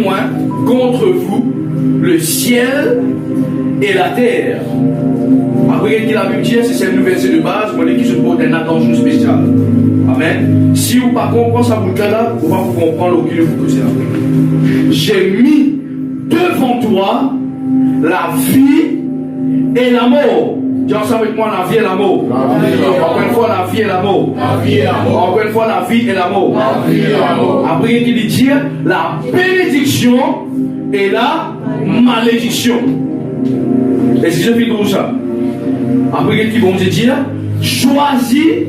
témoin contre vous le ciel et la terre. Après qu'il a pu dire, c'est cette nouvelle verset de base, mon qui se porte une attention spéciale. Amen. Si vous ne comprenez pas ça pour le cas là, vous ne pouvez pas comprendre aucune de vous. J'ai mis devant toi la vie et la mort. Dis ensemble avec moi, la vie et la mort. Encore une fois, la vie et la mort. Encore une fois, la vie et la mort. Après qu'il dit la bénédiction et la malédiction. Et si je fais tout ça, après qu'il vont te dire, choisis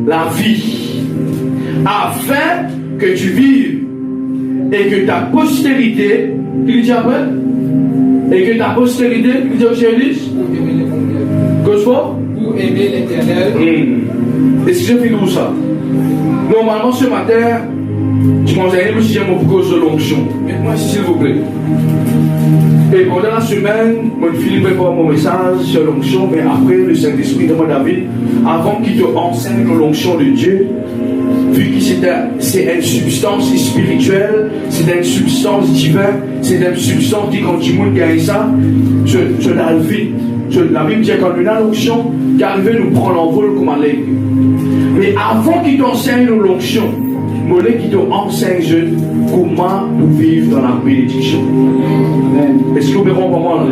la vie afin que tu vives et que ta postérité, qu'il dit après, et que ta postérité, qu'il dit au Jésus, que ce soit pour aimer l'Éternel. Et si je fais tout ça, normalement ce matin, je pense à une sujet pour cause de l'onction. Mettez-moi ici s'il vous plaît. Et pendant la semaine, mon Philippe prépare mon message sur l'onction, mais après le Saint-Esprit demande à David, avant qu'il te enseigne l'onction de Dieu, vu que c'est une substance spirituelle, c'est une substance divine, c'est une substance qui, quand tu gagne ça, je la vite. La Bible dit quand on a l'onction, qu'arriver nous prend l'envol comme un lait. Mais avant qu'il t'enseigne l'onction, Mollet qui t'enseigne comment nous vivre dans la bénédiction. Est-ce que vous verrez pour moi là?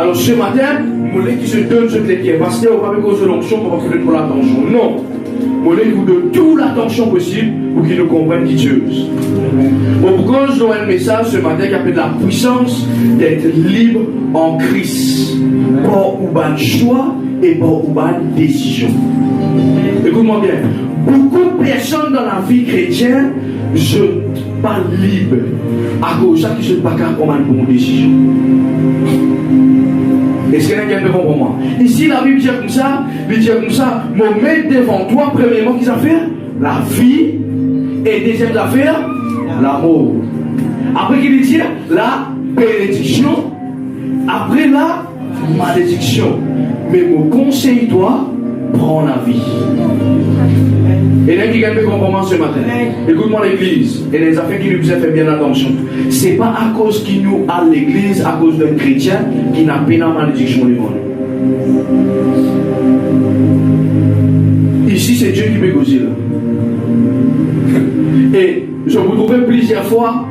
Alors ce matin, Mollet qui se donne ce qui est pasteur, on va pas cause de l'onction pour faire pour l'attention. Non. Mollet qui vous donne toute l'attention possible pour qu'il nous comprenne qui Dieu est. Bon, pourquoi je donne un message ce matin qui appelle la puissance d'être libre en Christ. Pour ou ban choix et pour ou ban décision. Écoute-moi bien. Beaucoup de personnes dans la vie chrétienne, je parle libre. À cause de ça, je ne sais pas comment prendre une bonne décision. Est-ce qu'il y a quelqu'un devant moi? Ici, la Bible dit comme ça, me mettre devant toi, premièrement, qu'est-ce que ça fait? La vie, et deuxième affaire, l'amour. Après qu'il dit la bénédiction, après la malédiction. Mais mon conseil, toi, prends la vie. Et là, qui gagne le comportement ce matin. Écoute-moi l'église. Et les affaires qui nous fait bien attention. Ce n'est pas à cause qu'il nous a l'église, à cause d'un chrétien qui n'a pas la malédiction du monde. Ici, c'est Dieu qui peut causer là. Et je vous trouvais plusieurs fois,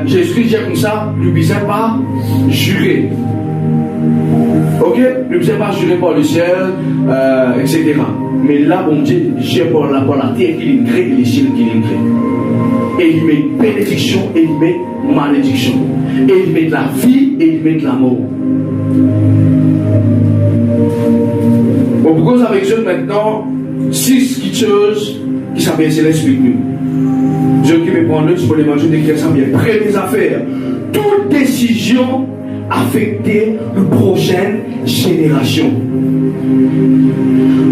Jésus dit comme ça, n'oubliez pas jurer. Ok? N'oubliez pas jurer par le ciel, etc. Mais là, bon Dieu, j'ai pour la terre qu'il crée et les ciels qu'il crée. Et il met bénédiction et il met malédiction. Et il met de la vie et il met de la mort. Bon, pourquoi avec eux maintenant, 6 choses qui s'appellent c'est l'esprit de nous. Je qui vais prendre pour les manger des ça bien. Première affaire, toute décision affecter la prochaine génération.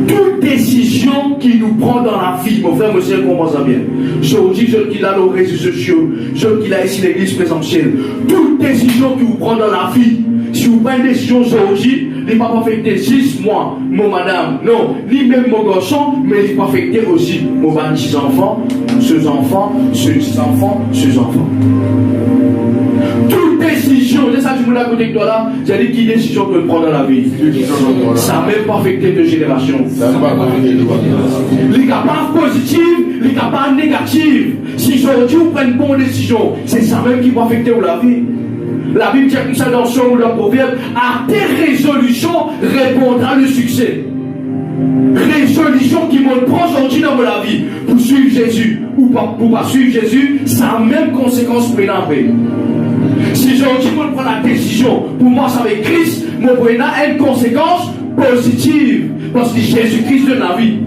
Toute décision qui nous prend dans la vie, mon frère, monsieur, comprends ça bien. Je vous dis, je qui a les réseaux sociaux, je qui a ici l'église présentielle. Toute décision qui vous prend dans la vie, si vous prenez une décision aujourd'hui, il ne va pas affecter 6 mois, mon madame, non, ni même mon garçon, mais il va affecter aussi mon 26 enfants, ceux enfants, ceux enfants, ceux enfants. Toute décision, c'est ça que je voulais à côté de toi là, j'ai dit qui décision que tu prends dans la vie. Ça n'a même pas affecté de génération. Les capables positives, les capables négatives. Si aujourd'hui vous prenez une bonne décision, c'est ça même qui va affecter la vie. La Bible dit comme ça dans son ou dans le proverbe, à tes résolutions répondra le succès. Résolution qui me prend aujourd'hui dans la vie pour suivre Jésus ou pour pas suivre Jésus, ça a même conséquence pour l'enfer. Si aujourd'hui je prends la décision pour marcher avec Christ, je prends une conséquence positive parce que Jésus-Christ donne la vie.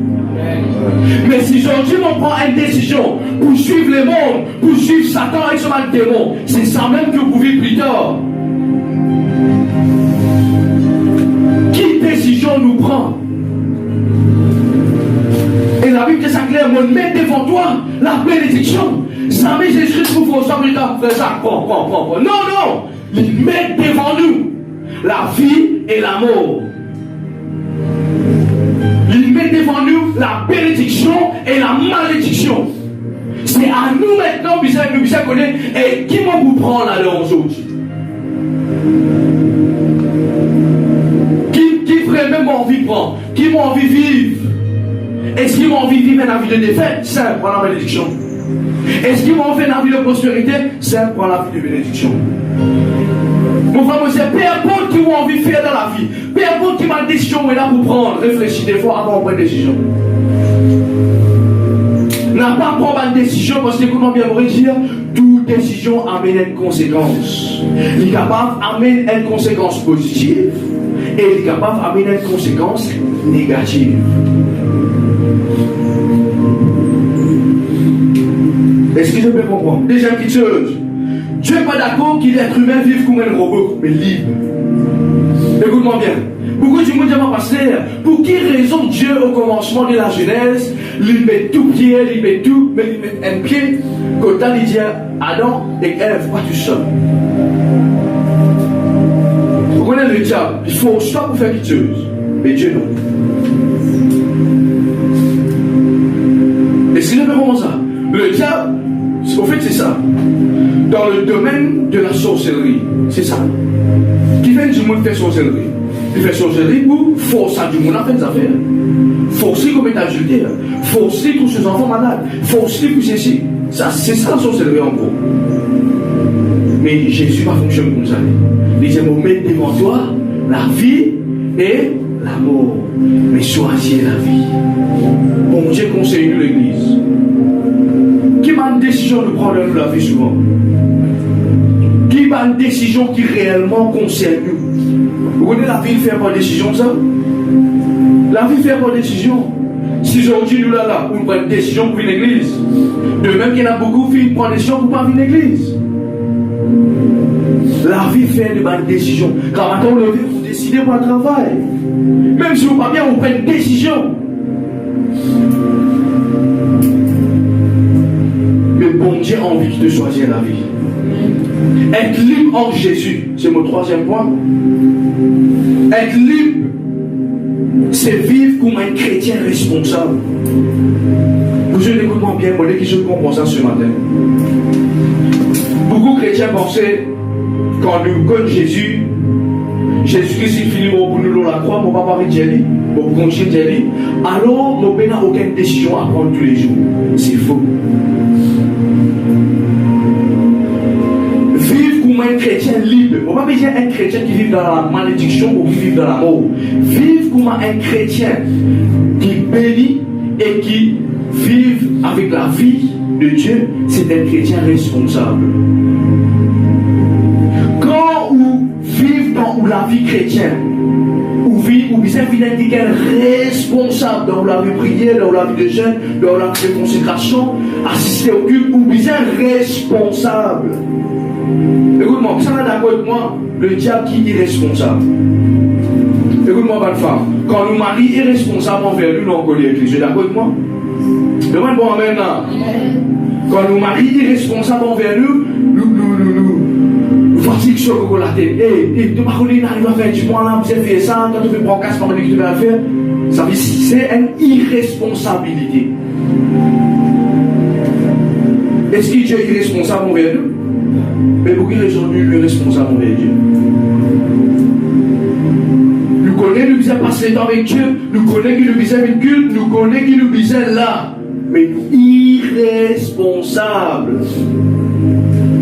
Mais si aujourd'hui on prend une décision pour suivre le monde, pour suivre Satan avec son démon, c'est ça même que vous vivez plus tard. Quelle décision nous prend? Et la Bible est ça clair, on met devant toi la bénédiction. Jamais Jésus trouve au centre de ta frère. Non, non, il met devant nous la vie et la mort. Il met devant nous la bénédiction et la malédiction. C'est à nous maintenant, nous bien connaître, et qui m'a vous prendre là-dedans aujourd'hui? Qui vraiment envie de prendre? Qui m'a envie de vivre? Est-ce qu'il m'a envie de vivre une vie de défaite? C'est pour la bénédiction. Est-ce qu'il m'a envie une vie de prospérité? C'est pour la vie de bénédiction. Mon frère, monsieur, peu importe qui m'a envie de faire dans la vie, peu importe qui m'a décision est là pour prendre, réfléchis des fois avant de prendre une décision. N'a pas prendre une décision parce que, comment bien vous dire, toute décision amène une conséquence. Il est capable d'amener une conséquence positive et il est capable d'amener une conséquence négative. Est-ce que je peux comprendre? Déjà, une petite chose. Dieu n'est pas d'accord qu'il l'être humain vive comme un robot, mais libre. Écoute-moi bien. Pourquoi du monde pas pasteur? Pour quelle raison Dieu, au commencement de la Genèse, il met tout pied, il met tout, mais il met un pied, quand il dit Adam et Ève, pas tout seul. Vous connaissez le diable, il faut soit pour faire quelque chose, mais Dieu non. Et si je fais comment ça? Le diable, au fait, c'est ça. Dans le domaine de la sorcellerie, c'est ça. Qui fait du monde faire sorcellerie? Il fait sorcellerie pour forcer du monde à faire des affaires. Forcer comme état adultère. Forcer tous ses enfants malades. Forcer pour ceci. Ça, c'est ça la sorcellerie en gros. Mais Jésus va fonctionner comme ça. Il dit, vous mettez devant toi la vie et la mort. Mais choisissez la vie. Bon Dieu conseille nous l'église. Qui m'a une décision de prendre la vie souvent? Qui m'a une décision qui réellement concerne nous? Vous connaissez la vie fait pas de décision ça? La vie fait pas de décision. Si aujourd'hui nous là, on prend une décision pour une église. De même qu'il y en a beaucoup qui prennent une décision pour pas venir une église. La vie fait de bonnes décisions. Quand maintenant vous levez, vous décidez pour le travail. Même si vous pas bien, vous prenez une décision. Mais bon Dieu a envie de choisir la vie. Être libre en Jésus, c'est mon troisième point. Être libre, c'est vivre comme un chrétien responsable. Vous écoutez bien, moi, qui je comprends ça ce matin. Beaucoup de chrétiens pensaient, quand nous connaissons Jésus, Jésus-Christ il finit pour nous la croix, mon papa avec Jésus, pour continuer Jésus, alors mon père n'a aucune décision à prendre tous les jours. C'est faux. Un chrétien libre. On ne va pas dire un chrétien qui vit dans la malédiction ou qui vit dans la mort. Vivre comme un chrétien qui bénit et qui vit avec la vie de Dieu, c'est un chrétien responsable. Quand vous vivez dans la vie chrétienne, vous êtes quelqu'un responsable dans la vie de prière, dans la vie de jeûne, dans la vie de consécration, assister au culte, vous êtes responsable. Écoute-moi, vous êtes d'accord avec moi, le diable qui est irresponsable. Écoute-moi, bonne femme, quand nous marions irresponsable envers nous, nous en colère. Tu es d'accord avec moi? Demande bon amen là. Quand nous marions irresponsable envers nous, nous fatigue sur le la tête. Et de ma collègue arrive à faire du mois là, vous avez fait ça, quand tu fais brocasse par que tu vas faire, ça veut dire c'est une irresponsabilité. Est-ce que Dieu est irresponsable envers nous? Mais pour quelle raison nous responsable envers Dieu? Nous connaissons nous besoin passer le temps avec Dieu, nous connaissons qu'il nous besoin avec culte, nous connaissons qu'il nous besoin là. Mais irresponsable.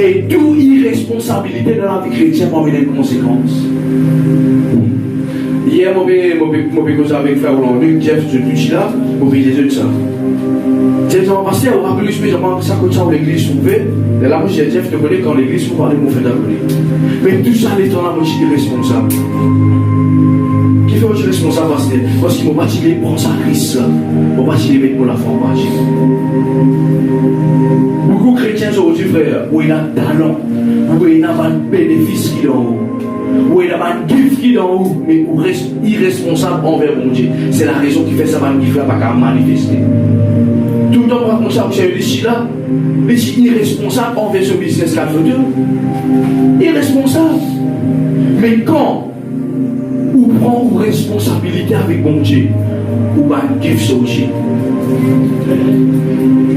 Et toute irresponsabilité dans la vie chrétienne va avoir des conséquences. Hier, je suis avec frère Roland, Jeff, je suis là, je vais vous dire ça. Jeff, on va passer, on va plus spécialement ça comme ça où l'église s'ouvrait. Et là, moi, je dis Jeff, tu connais quand l'église s'ouvre, mon frère d'appeler. Mais tout ça, les temps là, moi, je suis responsable. Qui fait aussi responsable parce qu'il ne m'a pas dit prendre sa crise là. Il ne m'a pas dit mettre pour la formation. Beaucoup de chrétiens aujourd'hui, frère, où il a un talent, où il a un bénéfice qui est en haut, où il a un gift qui est en haut, mais où reste irresponsable envers mon Dieu. C'est la raison qui fait ça, qui ne fait pas qu'à manifester. Tout le temps, on raconte ça, vous savez, ici là, mais c'est irresponsable envers ce business qu'a fait Dieu. Irresponsable. Mais quand ou prend une responsabilité avec mon Dieu, ou pas un gift sorti.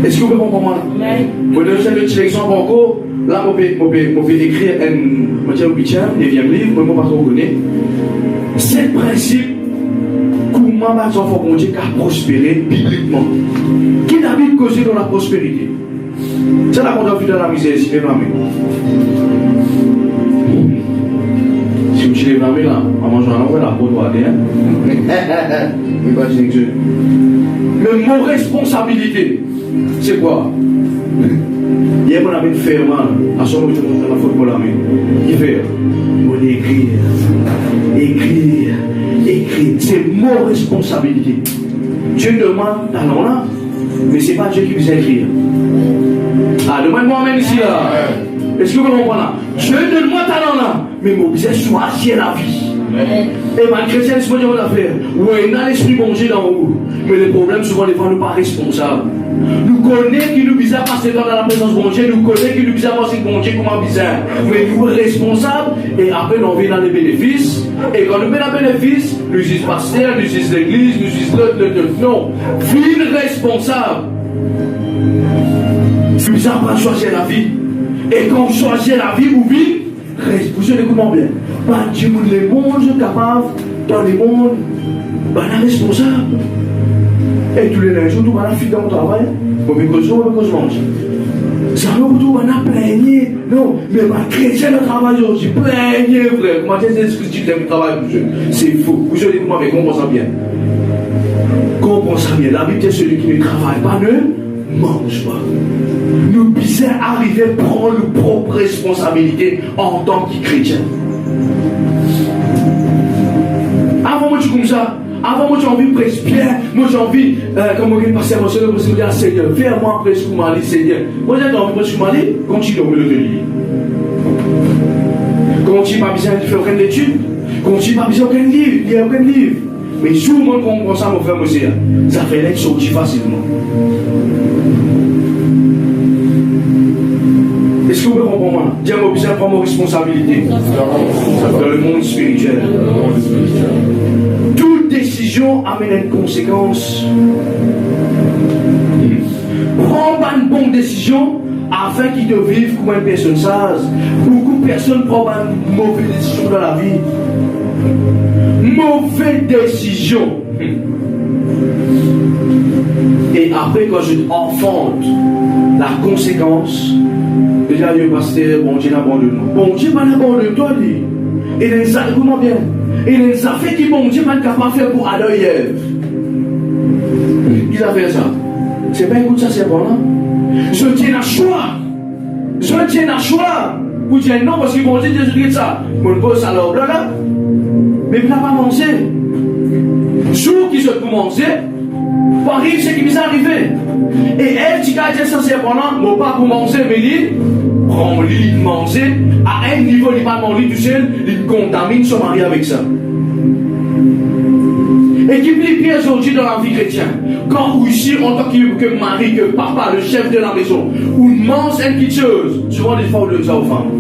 Est-ce que vous comprenez moi? Vous donner une petite exemple encore. Là, je vais écrire un 9e livre, mais je ne vais pas trop connaître. C'est le principe comment les enfants vont dire qu'à prospérer bibliquement. Qui n'a pas causé dans la prospérité? C'est là qu'on doit vivre dans la misère, si vous voulez. Si vous lèvez la main là, en mangeant un peu la peau doit aller. Mais mon responsabilité, c'est quoi? Hier, on avait fait mal. À ce moment, je me la faute pour la main. Il fait, on écrire. C'est mon responsabilité. Dieu demande talent là, mais ce n'est pas Dieu qui vous écrit. Ah, demande-moi même ici là. Est-ce que vous comprenez là? Dieu donne-moi talent là, mais mon business choisir la vie. Et ma chrétienne, c'est pas de l'affaire. Oui, on a l'esprit bon Dieu dans vous. Mais le problème, souvent, les fois, nous ne sommes pas responsables. Nous connaissons qui nous bizarre passer dans la présence de bon Dieu. Nous connaissons qui nous bizarre passer bon Dieu comment bizarre. Mais nous sommes responsables. Et après, nous vient dans les bénéfices. Et quand nous venons dans les bénéfices, nous disons pasteur, nous disons l'église, nous disons le. Non. Ville responsable. Nous bizarre pas choisir la vie. Et quand on choisit la vie, vous vivez. Vous savez comment bien? Pas du monde, les mondes capables, dans les mondes, on est responsable. Et tous les jours, on a la fille dans le travail, on veut que je mange. Ça veut dire qu'on a plaigné. Non, mais ma chrétien le travail aujourd'hui, plaigné, frère. Comment dire, c'est ce que tu dis le travail, c'est faux. Vous savez comment, mais comprenez ça bien. Comprenez ça bien. La Bible dit celui qui ne travaille pas ne mange pas. Nous puissions arriver à prendre nos propres responsabilités en tant que chrétiens. Avant moi, je suis comme ça. Avant moi, j'ai envie de prêcher bien. Moi, j'ai envie, comme on dit, passer à mon Seigneur, je dire, Seigneur, fais-moi prêcher comme m'a dit, Seigneur. Moi, j'ai envie de prêcher comme m'a dit, continue au milieu de lui. Continue, pas besoin de faire aucune étude. Continue, pas besoin d'aucun livre. Il n'y a aucun livre. Mais si vous me comprenez ça, mon frère, monsieur, ça fait l'être sorti facilement. Est-ce que vous comprenez moi? Dieu m'a besoin de prendre mes responsabilités dans le monde spirituel. Toute décision amène une conséquence. Prends une bonne décision afin qu'il te vive comme une personne sage. Beaucoup de personnes prennent une mauvaise décision dans la vie. Mauvaise décision. Et après, quand je t'enfante la conséquence, déjà, le pasteur, bon Dieu n'abandonne pas. Bon Dieu n'abandonne toi, dit. Et les arguments bien. Et les affaires qui bon Dieu n'est capable de faire pour Adam et Ève. Qui a fait ça? C'est pas écoute ça, c'est bon, là. Je tiens à choix. Je tiens à choix. Vous dites non, parce que bon Dieu dit ça. Mon boss, alors là. Mais vous n'avez pas mangé. Jour qui se peut manger, pour arriver ce qui m'est arrivé. Et elle, qui a dit ça, c'est pendant, non pas pour manger, mais il prend le lit de manger, à un niveau, il pas manger du ciel, il contamine son mari avec ça. Et qui me dit aujourd'hui dans la vie chrétienne, quand vous ici, en tant que mari, que papa, le chef de la maison, ou mange une petite chose, souvent des fois, on donne ça aux femmes.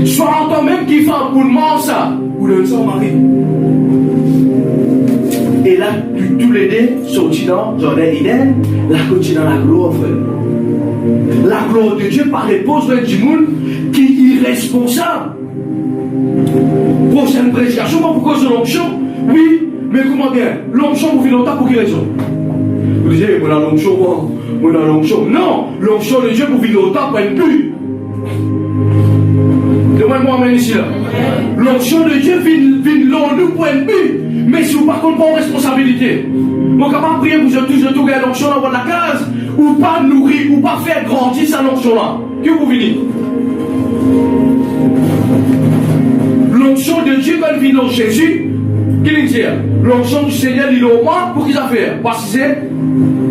Soit en tant même qui fait pour manger ça, ou donne ça au mari. Et là, tous les deux sortis dans Jordan Eden, la côté dans la gloire, frère. La gloire de Dieu par repose du monde qui est irresponsable. Prochaine prédication, pour cause de l'onction. Oui, mais comment bien? L'onction, vous vivez longtemps pour quelle raison? Vous disiez, on a l'onction, on a l'onction. Non, l'onction de Dieu, vous vivez longtemps pour être plus. Demande-moi même ici là. L'onction de Dieu vient l'on pour être plus. Mais si vous par contre pas en responsabilité, vous êtes capable de prier pour que tout gagner l'onction dans la case, ou pas nourrir, ou pas faire grandir sa l'onction là. Que vous venez? L'onction de Dieu quand il vient dans Jésus, qu'il dit, l'onction du Seigneur il est au moins pour qu'ils affaire. Parce que c'est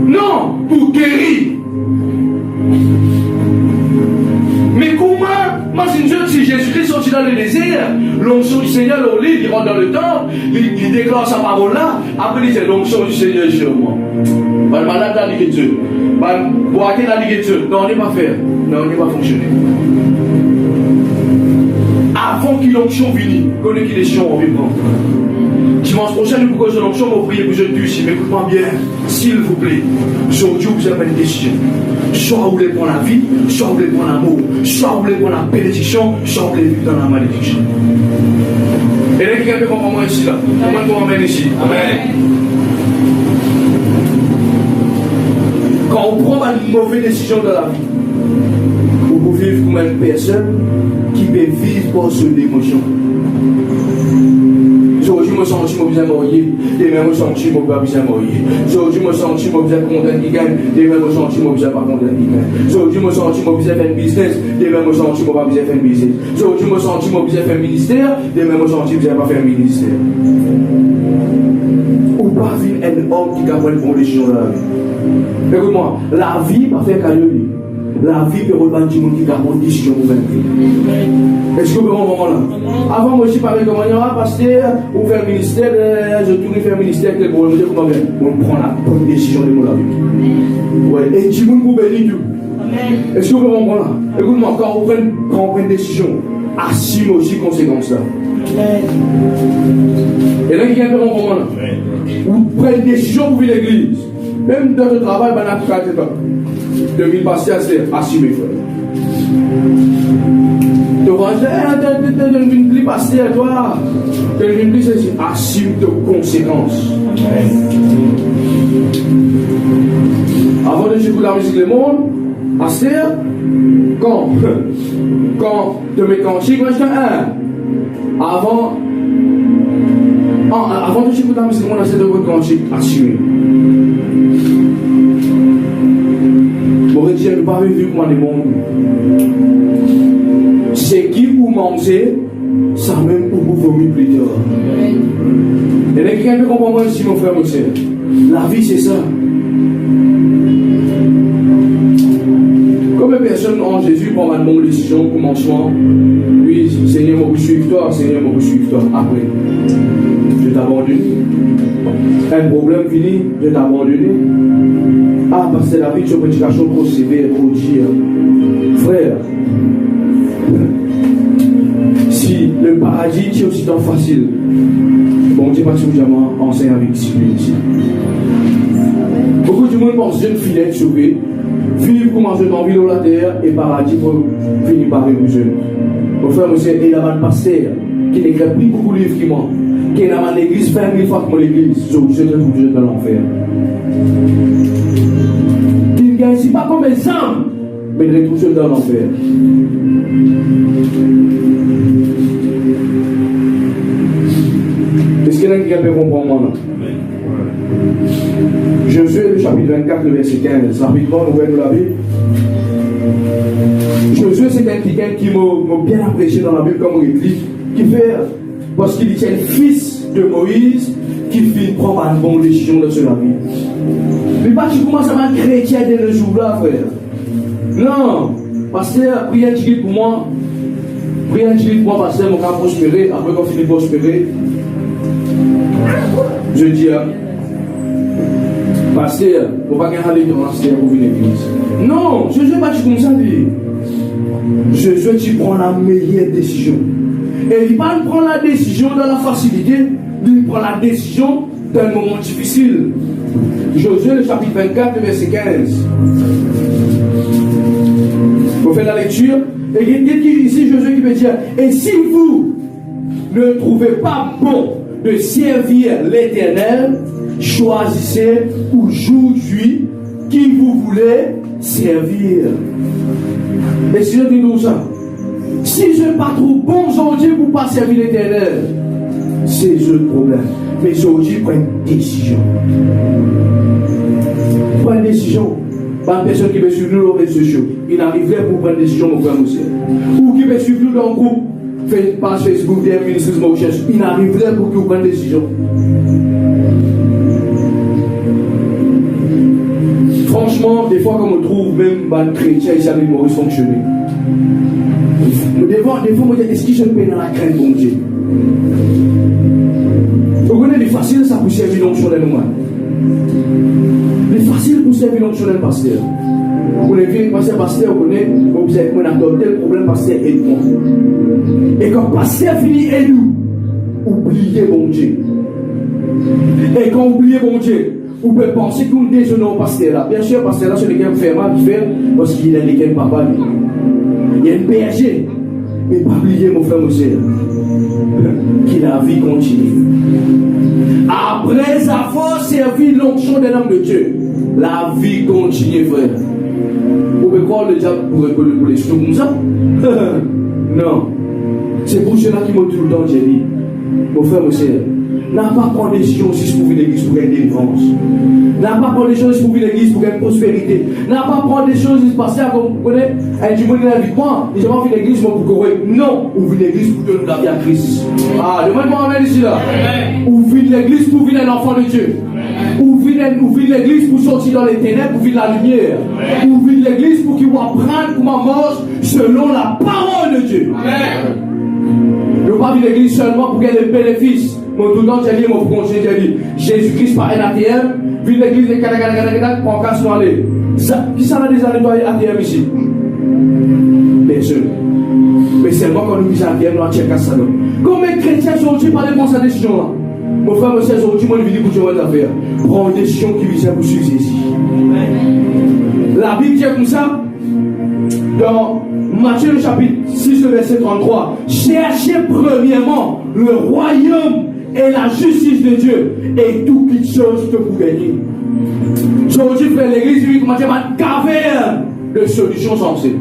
non, pour guérir. Mais comment, moi si Jésus-Christ sorti dans le désert, l'onction du Seigneur au lit, il rentre dans le temple, il déclare sa parole là, après il dit l'onction du Seigneur est sur moi. Le malade a dit que Dieu, le boité a dit que Dieu, non on n'est pas faire, non on n'est pas fonctionner. Avant qu'il l'onction vienne, connaît qu'il est chiant, on va prendre. Dimanche prochain, nous pouvons de l'onction, on prier pour je te ici. Mais écoute-moi bien, s'il vous plaît, aujourd'hui, vous avez une décision. Soit vous voulez prendre la vie, soit vous voulez prendre l'amour, soit vous voulez prendre la bénédiction, soit vous voulez vivre dans la malédiction. Et là, quelqu'un peut comprendre moi ici, là. Comment on m'amène ici? Amen. Quand on prend une mauvaise décision dans la vie, vous pouvez vivre comme une personne qui peut vivre par son émotion. Aujourd'hui, je me sens que je suis marié, demain, je me sens que je suis pas marié. Aujourd'hui, je me sens que je suis content qui gagne, demain, je me sens que je suis pas content qui gagne. Aujourd'hui, je me sens que je suis faire un business, demain, je me sens que je suis pas faire un business. Aujourd'hui, je me sens que je suis faire un ministère, demain, je me sens que je suis pas faire un ministère. Ou pas vivre un homme qui a pris une bonne décision dans la vie. Écoute-moi, la vie va faire cadeau. La vie peut reprendre du monde qui a pris une décision pour faire. Est-ce que vous pouvez comprendre là? Avant, moi, je suis pas recommandé, pasteur, ou faire un ministère, je tourne faire un ministère, quel problème, je comprends bien. On prend la bonne décision de mon vie. Ouais, et du monde pour bénir tout. Est-ce que vous pouvez comprendre là? Écoute-moi, quand on prend une décision, assume aussi conséquence là. Et là, quelqu'un peut comprendre là? Vous prenez une décision pour vivre l'église. Même dans le travail, ben, on a pas. 2000 pasteurs, c'est assumer, frère. Tu vas dire, tu ne viens plus pasteur, toi. Tu ne viens plus, c'est assume tes conséquences. Avant de jouer la musique du monde, pasteur, quand tu mets cantique, moi je dis avant de jouer la musique du monde, c'est de votre cantique, assumer. Je ne veux pas vivre comme les mondes. C'est qui vous mangez, ça même pour vous vomir plus tard. Et là, quelqu'un peut comprendre ici, mon frère, mon soeur. La vie, c'est ça. Comme les personnes en Jésus prennent une bonne décision, commencement, puis Seigneur, moi, je suis toi, Seigneur, moi, je suis toi. Après, je t'abandonne. Un problème fini, je t'abandonne. Ah, parce que la vie, c'est une prédication trop sévère, trop dure. Frère, si le paradis est aussi tant facile, bon, Dieu pas suffisamment enseigne avec discipline ici. Beaucoup de monde pense que je suis fidèle sauvé, vivre comme un jeune en ville de la terre et paradis pour finir par vivre jeune. Mon frère, monsieur, il y a un pasteur qui n'écrit plus beaucoup de livres qui manquent, qui est dans l'église, fait 1000 fois comme l'église, je suis dans l'enfer. Ici pas comme exemple, mais il est tout seul dans l'enfer. Est-ce qu'il y en a qui peut comprendre moi? Josué, le chapitre 24, le verset 15. Rapidement, nous voyons la Bible. Josué, c'est quelqu'un qui m'a bien apprécié dans la Bible comme écrit, qui fait, parce qu'il était le fils de Moïse, qui fit prendre une bonne décision dans sa vie. Mais pas tu commences à être chrétien dès le jour-là, frère. Non, pasteur, prière pour moi. Prière pour moi, pasteur, mon cas prospérer. Après qu'on finit de prospérer, je dis, pasteur, il ne faut pas gagner de pasteur pour venir à l'église. Non, je ne veux pas comme ça. Je veux que tu prends la meilleure décision. Et il ne pas prendre la décision dans la facilité, il prend la décision dans un moment difficile. Josué, le chapitre 24, le verset 15. Vous faites la lecture. Et il y a ici Josué qui veut dire, et si vous ne trouvez pas bon de servir l'Éternel, choisissez aujourd'hui qui vous voulez servir. Et si je dis tout ça, si je ne pas trop bon aujourd'hui pour ne pas servir l'Éternel, c'est le problème. Mais aujourd'hui, prends une décision. Prends une décision. Pas une personne qui veut suivre nous dans les réseaux sociaux. Il arriverait pour prendre une décision, mon frère, monsieur. Ou qui veut suivre nous dans le groupe, page Facebook, des ministres de recherche. Il arriverait pour que vous preniez une décision. Franchement, des fois, quand on trouve même les chrétiens, ils savent Maurice fonctionner. Des fois, on me dit, est-ce que je peux dans la crainte, bon Dieu? Vous connaissez, c'est facile, ça pour servir l'onction de nous. C'est facile pour servir l'onction de pasteur. Vous connaissez, pasteur, vous connaissez, vous avez adopté le problème, pasteur, aide-moi. Et quand pasteur finit, aide-nous. Oubliez, bon Dieu. Et quand vous oubliez mon Dieu, vous pouvez penser que vous déjeunez au pasteur là. Bien sûr, le pasteur là, c'est le gars qui fait mal, qui fait, parce qu'il a des papa. Il y a une berger. Mais pas oublier, mon frère, mon soeur, que la vie continue. Après avoir servi l'onction de l'homme de Dieu, la vie continue, frère. Vous pouvez croire le diable pour les choses comme ça? Non. C'est pour cela qui m'a tout le temps dit, mon frère, mon soeur, n'a pas prendre des décisions juste pour l'église pour une délivrance. N'a pas prendre des choses pour l'église pour une prospérité. N'a pas prendre des choses juste parce que, comme vous connaissez, un du monde de la vie, moi, ils ont vu l'église pour courir. Non, ou vit l'église pour donner la vie à Christ. Ah, demande-moi un ici là. Ou vit l'église pour vivre un enfant de Dieu. Ou vit l'église pour sortir dans les ténèbres, pour vivre la lumière. Ou vit l'église pour qu'il va apprendre comment marche selon la parole de Dieu. Amen. Ne pas vivre l'église seulement pour gagner des bénéfices. Mon tout le temps, j'ai dit, mon conseil, j'ai dit, Jésus-Christ par un ATM, vivre l'église de Canada, pour en casse dans aller. Qui s'en a des années ATM ici? Bien sûr. Mais seulement quand nous disons ATM, nous avons ça. Combien de chrétiens sont aujourd'hui par les bonnes décisions là? Mon frère, monsieur, aujourd'hui, moi, je vais dire pour faire. Prends une décision qui vise à vous suivre ici. La Bible dit comme ça, dans Matthieu, le chapitre 6, le verset 33, cherchez premièrement le royaume et la justice de Dieu, et toutes les choses que vous gagnez. Aujourd'hui, frère, l'église, lui, commence à une caverne de solutions sensées.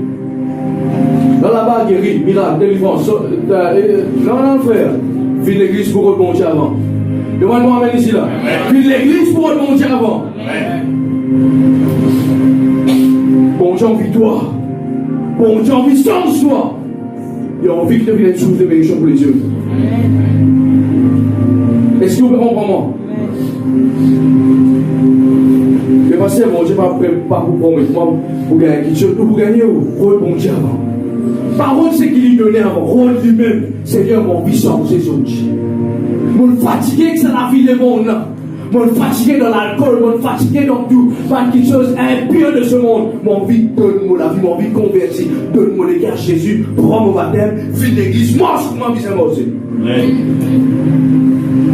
Dans la bas guéri, miracle, délivrance. Non, frère, vive l'église pour rebondir avant. Demande-moi, amène ici là. Vive l'église pour rebondir avant. Bon Dieu, envie-toi. Bon Dieu, envie sans soi. Il a envie que tu deviennes une source de bénédiction pour les yeux. Est-ce que vous pouvez comprendre moi? Mais parce que bon Dieu, pas pour promettre, pour gagner quelque chose, pour gagner ou pour rebondir avant. Parole, c'est qu'il lui donnait avant. Rôle lui-même, Seigneur, mon vie sans ces outils. Mon fatigué que c'est la vie de mon âme. Mon fatigué dans l'alcool, mon fatigué dans tout, pas quelque chose impur de ce monde. Mon vie, donne-moi la vie, mon vie convertie. Donne-moi les gars, Jésus, prends mon baptême, vis l'église, mange pour ma vie, c'est moi aussi.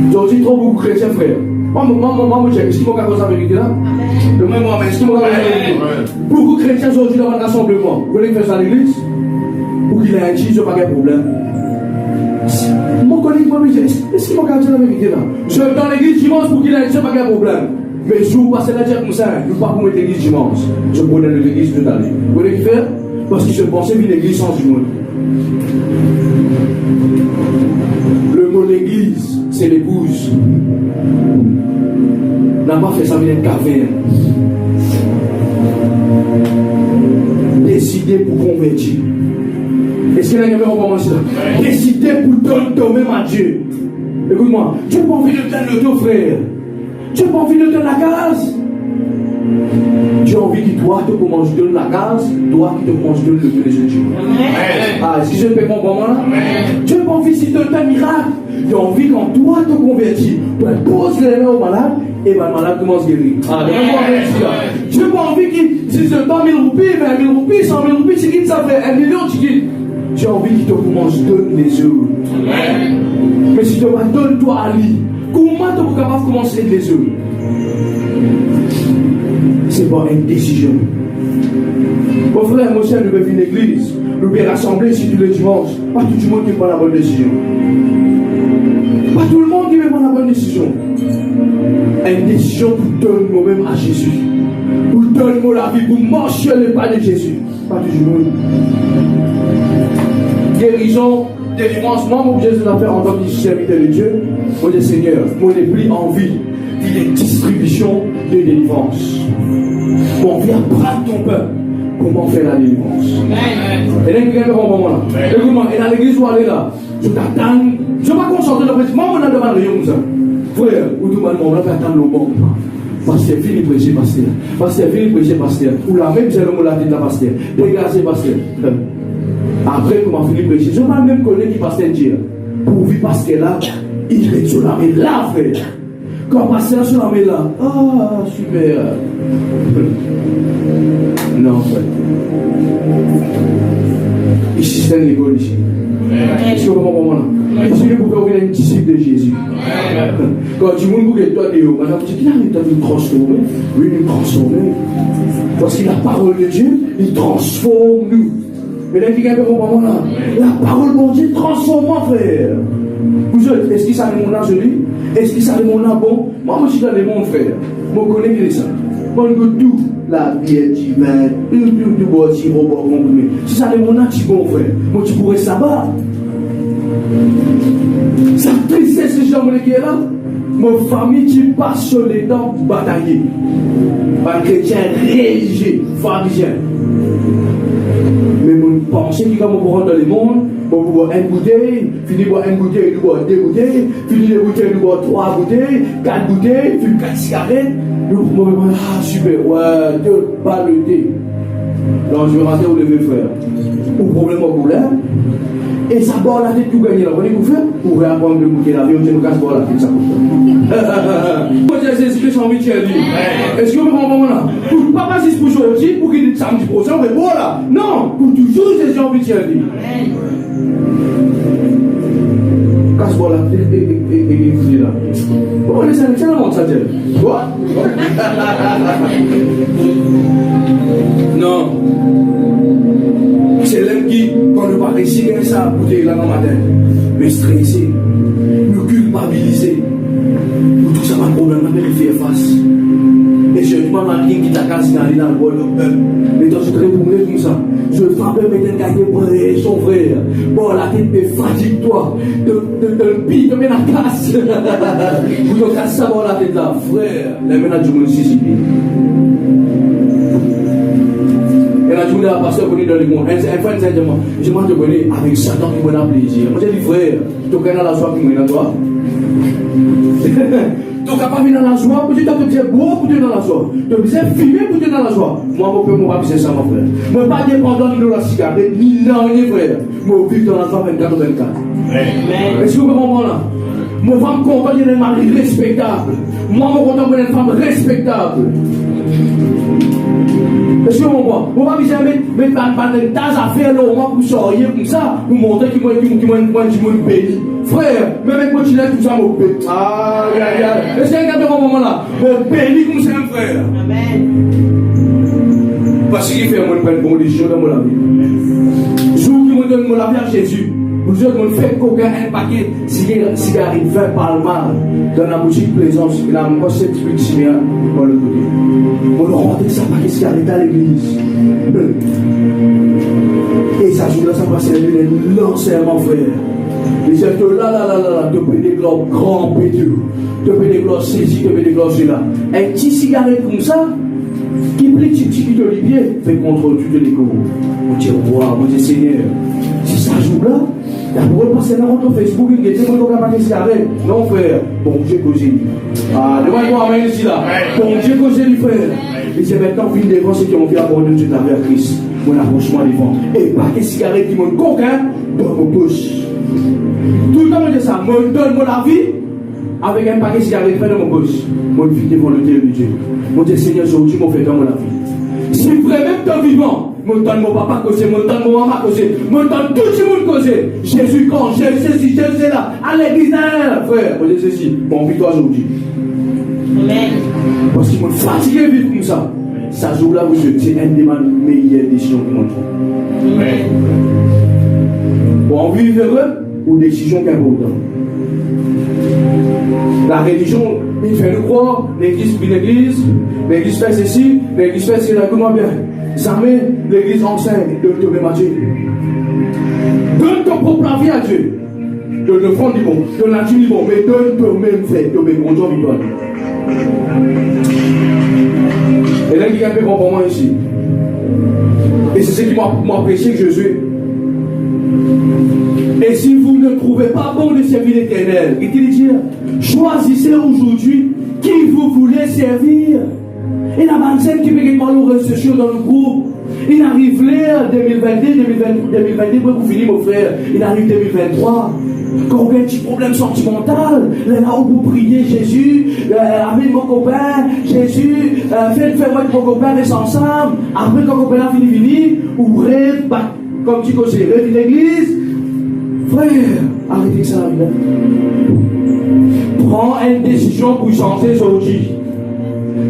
Aujourd'hui, trop beaucoup de chrétiens, frère. Moi, est-ce qu'il m'a fait la vérité là? Demain, moi, est-ce qu'il m'a fait la vérité? Beaucoup de chrétiens aujourd'hui dans un rassemblement. Vous voulez faire ça à l'église? Pour qu'il ait un chi, je n'ai pas de problème. Mon collègue m'a dit, est-ce qu'il m'a dit la vérité là? Je vais dans l'église dimanche pour qu'il ait un chi, je n'ai pas de problème. Mais je vous passe la dire comme ça, je ne veux pas pour mettre l'église dimanche. Je prenais l'église toute l'année. Vous voulez faire? Parce qu'il se pensait vivre l'église sans du monde. Le mot l'église, c'est l'épouse. N'a pas fait ça avec une caverne. Décider pour convertir. Est-ce que quelqu'un va commencer là? Décider pour donner toi-même à Dieu. Écoute-moi, tu n'as pas envie de donner ton frère. Tu n'as pas envie de donner la case. Tu as envie que toi, tu commences à donner la case, toi qui te commences à donner le Dieu de Dieu. Ah, est-ce que je peux comprendre là? Tu n'as pas envie de donner un miracle. Tu as envie quand toi te convertis, tu poses les mains au malade et le malade commence à guérir. Ah, tu n'as pas envie que si je donne 1000 roupies, 20 000 roupies, 100 000 roupies, tu quittes ça fait 1 million, tu quittes. Tu as envie qu'il te commence à donner les œufs. Mais si tu ne donnes toi à lui, comment tu es capable de commencer les œufs? C'est pas une décision. Mon frère, moi aussi, nous devons venir à l'église, nous devons rassembler ici tous les dimanches. Pas tout le monde qui prend la bonne décision. Pas tout le monde qui veut prendre la bonne décision. Une décision pour donner moi-même à Jésus. Pour donner moi la vie, pour marcher le pas de Jésus. Pas tout le monde. Guérison, délivrance, moi, mon Jésus l'a fait en tant que serviteur de Dieu. Moi, le Seigneur, moi, j'ai pris envie d'une distribution de délivrance. Mon vie apprendre ton peuple comment faire la délivrance. Et là, quelqu'un va moment là. Écoute-moi, et dans l'église où aller là, je t'attends. Je ne vais pas concentrer dans le président. Moi, on a demandé rien comme ça. Frère, ou tout le monde, on va attendre le bon. Pasteur, fini prêcher, pasteur. Pasteur, fini prêcher, pasteur. Ou la même, c'est le mot la tête de la pasteur. Dégagez, pasteur. Après, on va finir prêcher. Je ne vais même connaître qui pasteur dire. Pour vivre pasteur là, il est sur la main là, frère. Quand pasteur sur la main là, ah, super. Non, frère. Ici, c'est une école ici. Est-ce que vous comprenez? Jésus est pour faire un disciple de Jésus. Quand tu me dis que toi, tu dis qu'il a une transformée. Oui, une transformée. Parce que la parole de Dieu, il transforme nous. Mais là, qui est au moment là, la parole de Dieu transforme mon frère. Vous autres, est-ce qu'il savait mon âge, lui? Est-ce qu'il savait mon âge bon? Moi, je suis dans le monde, frère. Moi, je connais qui est ça. Moi, je connais tout. La bière divine, du bois, du robot, comprimé. Si ça est mon âge, bon, frère. Moi, tu pourrais savoir. Sa tristesse, ces gens qui est là. Ma famille qui passe sur les dents bataillés. Par chrétien religieux, pharisien. Mais mon pensée qui va me prendre dans le monde, bon, vous boire une bouteille, finir boire une bouteille, vous boire deux bouteilles, finir les bouteilles, vous boire trois bouteilles, quatre bouteilles, fume quatre cigarettes. Nous, ah, super, ouais, deux balles de thé. Donc, je vais rater au lever, frère. Au problème au problème. Et ça boit la tête tout gagner là. Vous voyez, vous faites? Vous pouvez apprendre de goûter la vie, on ne casse pas la tête, ça coûte. Moi, j'ai ce que j'ai envie de dire. Est-ce que vous comprenez là? Pour pas passer pour aujourd'hui, pour qu'il y ait samedi prochain, on va voir là. Non, pour toujours, j'ai envie de dire. Casse-moi la tête et vous là. Bon, les amis, c'est le monde, ça dit. Quoi? Non. C'est l'homme qui, quand nous parlons ici, ça, bouteille là dans le matin, mais stressé, nous culpabiliser. Pour tout ça, pas de problème, on va faire face. Et je demande à quelqu'un qui t'a cassé dans le bol, mais toi, je te retourne comme ça. Je ne frappe pas mettre un gagné son frère. Bon, la tête me fatigue, toi. De pique, de mettre la casse. Vous te cassez ça, bon, la tête là, frère. Les ménages du monde ici, et la journée à passer dans le monde. Un fois, je m'en te connais avec Satan qui m'a plaisir. Moi, j'ai dit, frère, tu connais la joie qui m'a dans toi. Tu n'as pas mis dans la joie, tu as dit beau pour te dans la joie. Tu as dit filmer pour te dans la joie. Moi, mon père, moi, c'est ça, mon frère. Moi, pas dépendant de la cigarette, ni non, ni frère. Moi, je vis dans la joie 24/24. Est-ce que vous comprenez là? Moi, femme content d'un mari respectable. Moi, mon content d'une femme respectable. Est-ce que vous comprenez? On va jamais mettre des tas à faire là, on va pour sortir comme ça, pour montrer qu'il m'a béni. Frère, même avec moi, tu l'as tout ça, mon béni. Ah, est-ce qu'il y a un moment là? Mon béni comme c'est un frère. Amen. Parce qu'il fait moi une bonne décision dans mon vie. Jour qui me donne mon vie à Jésus. Vous autres, on fait coca un paquet cigarette 20 par le mal dans la boutique Plaisance. Il a encore 7 trucs similaires dans le côté. On leur rentre ça paquet cigarette à l'église. Et ça joue là, ça va servir les lancements, frère. Les gens te là, te paient des globes grands péteux, te paient des globes saisis, te paient des globes là. Un petit cigarette comme ça, qui plie petit de l'olivier, fait contre toutes les cours. On dit, wow, mon Dieu Seigneur, si ça joue là, d'abord passer dans votre Facebook, il était mon cas paquet cigarette. Non, frère, bon Dieu causé. Ah, demande-moi amen ici là. Bon Dieu causé, frère. Et c'est maintenant fini devant ceux qui ont fait abandonner Dieu vers Christ. Mon approchement devant. Et paquet cigarette qui m'ont coquin dans mon bouche. Tout le temps, je dis ça, je donne mon avis avec un paquet de cigarettes fait dans mon bouche. Mon vie devant le Dieu de Dieu. Mon Dieu Seigneur, aujourd'hui, mon fait dans mon avis. Si vraiment ton vivant, mon donne mon papa causé, mon donne mon maman causé, mon donne tout le monde causé. Jésus, quand Jésus là, à l'église, frère, mon Dieu ceci, bon, victoire aujourd'hui. Amen. Parce qu'il m'a fatigué de vivre comme ça. Ça joue là où c'est un des meilleures décisions que moi. Amen. Bon, vivre heureux ou décision qui est importante. La religion, il fait nous croire, l'église puis l'église fait ceci, l'église fait cela, comment bien. Jamais l'église enseigne de te remettre à Dieu. Donne ton propre vie à Dieu. Donne le front du bon, donne la du bon, mais donne toi-même fait, toi-même bon Dieu victoire. Et là, il y a un peu bon pour moi ici. Et c'est ce qui m'a apprécié que Jésus. Et si vous ne trouvez pas bon de servir l'Éternel, il dit, choisissez aujourd'hui qui vous voulez servir. Et la manne qui peut être malheureuse dans le groupe, il arrive là 2022, vous finissez mon frère, il arrive 2023. Quand on a un petit problème sentimental, là où vous priez Jésus, avec mon copain, Jésus, faites-moi avec mon copain, reste ensemble. Après, quand mon copain a fini, ou rêve, comme tu conseilles, rêve l'église. Frère, arrêtez ça, là. Prends une décision pour changer aujourd'hui.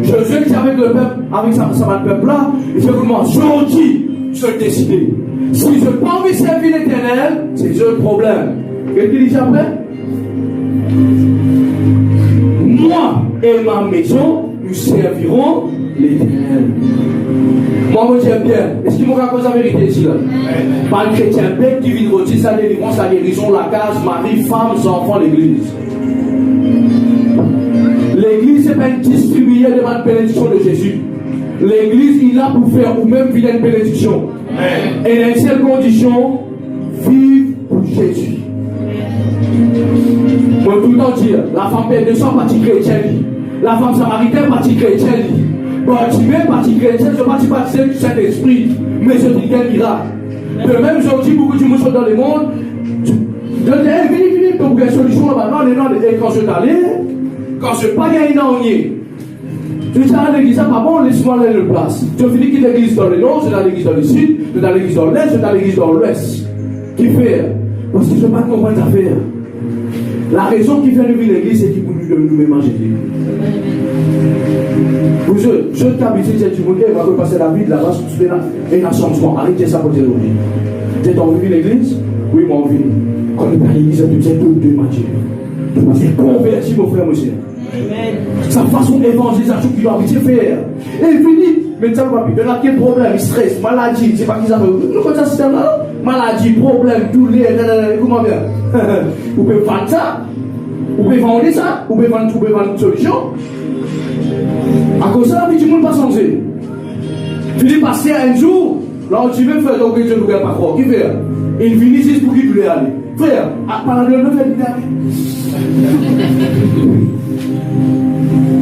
Je sais que c'est avec le peuple, avec ça va le peuple là, il faut comment aujourd'hui se décider. Si je n'ai pas envie de servir l'Éternel, c'est le problème. Qu'est-ce qu'il dit après? Moi et ma maison, nous servirons l'Éternel. Moi, je tiens bien. Est-ce qu'il m'a raconté la vérité ici là? Pas le chrétien bête qui vit de sa délivrance, la guérison, la case, mari, femme, enfants, l'église. L'église, ce n'est pas une distribution de la bénédiction de Jésus. L'église, il a pour faire ou même vivre une bénédiction. Et dans une seule condition, vivre pour Jésus. Moi, tout le temps dire, la femme père de sang, partie chrétienne. La femme samaritaine, partie chrétienne. Bartimée, partie chrétienne, je partie baptisée du Saint-Esprit. Mais je dis quel miracle. De même, aujourd'hui, beaucoup de gens sont dans le monde. Je dis, venez, donc, il y a une solution là-bas. Et quand je t'allais, quand je n'ai pas gagné en nier. Je dis à l'église, pas bon, laisse-moi aller le place. Je finis quitter l'église dans le nord, je dans l'église dans le sud, je dans l'église dans l'est, je dans l'église dans l'ouest. Qui fait? Parce que je ne veux pas comprendre les affaires. La raison qui fait de vivre l'église, c'est qu'il peut nous mélanger. Vous je t'habite, c'est du monde, on va passer la vie de là-bas, et un changement. Arrêtez ça pour dire aujourd'hui. J'ai envie de l'église? Oui, moi envie. Quand on est à l'église, c'est deux matchs. Parce que converti, mon frère, monsieur. Sa façon d'évangélisation qu'il doit habiter faire. Et il finit. Mais ça va plus. Il y a quel problème, stress, maladie, c'est pas qui ça veut. Nous connaissons ce système-là. Maladie, problème, douleur, comment bien. Vous pouvez vendre ça. Vous pouvez vendre ça. Vous pouvez vendre une solution. À cause de ça, la vie du monde pas changé. Philippe passé un jour, là où tu veux faire, donc je ne regarde pas croire. Qui fait? Il finit juste pour qu'il voulait aller. Frère, par la ne fait pas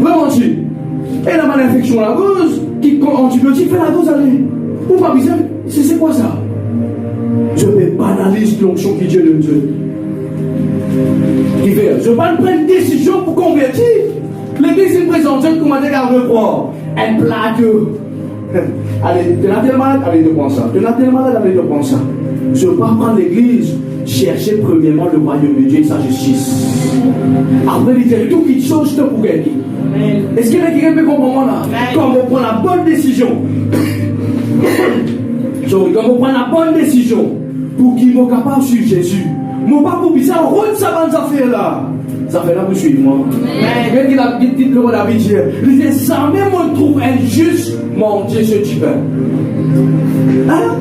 vraiment, tu. Et la malinfection, la cause, qui antibiotique fait la cause aller. Ou pas bizarre, c'est quoi ça? Je vais banaliser l'onction qui Dieu de Dieu. Qui fait? Je vais pas prendre une décision pour convertir. L'église est présentée comme un dégât de croire. Elle plaque. Allez, tu n'as tellement malade, allez, de prendre ça. Tu n'as tellement malade, allez, de prendre ça. Je ne veux pas prendre l'église. Cherchez premièrement le royaume de Dieu et sa justice. Après, il dit tout qui change pour gagner. Est-ce qu'il y a quelqu'un qui peut comprendre là? Quand on prend la bonne décision, quand on prend la bonne décision pour qu'il soit capable de suivre Jésus, moi pas pour bizarre, rendre ça dans affaire là. Ça fait là pour suivre moi. Quelqu'un qui a dit le roi David, il dit ça même on trouve injuste, mon Dieu, ce type. Hein?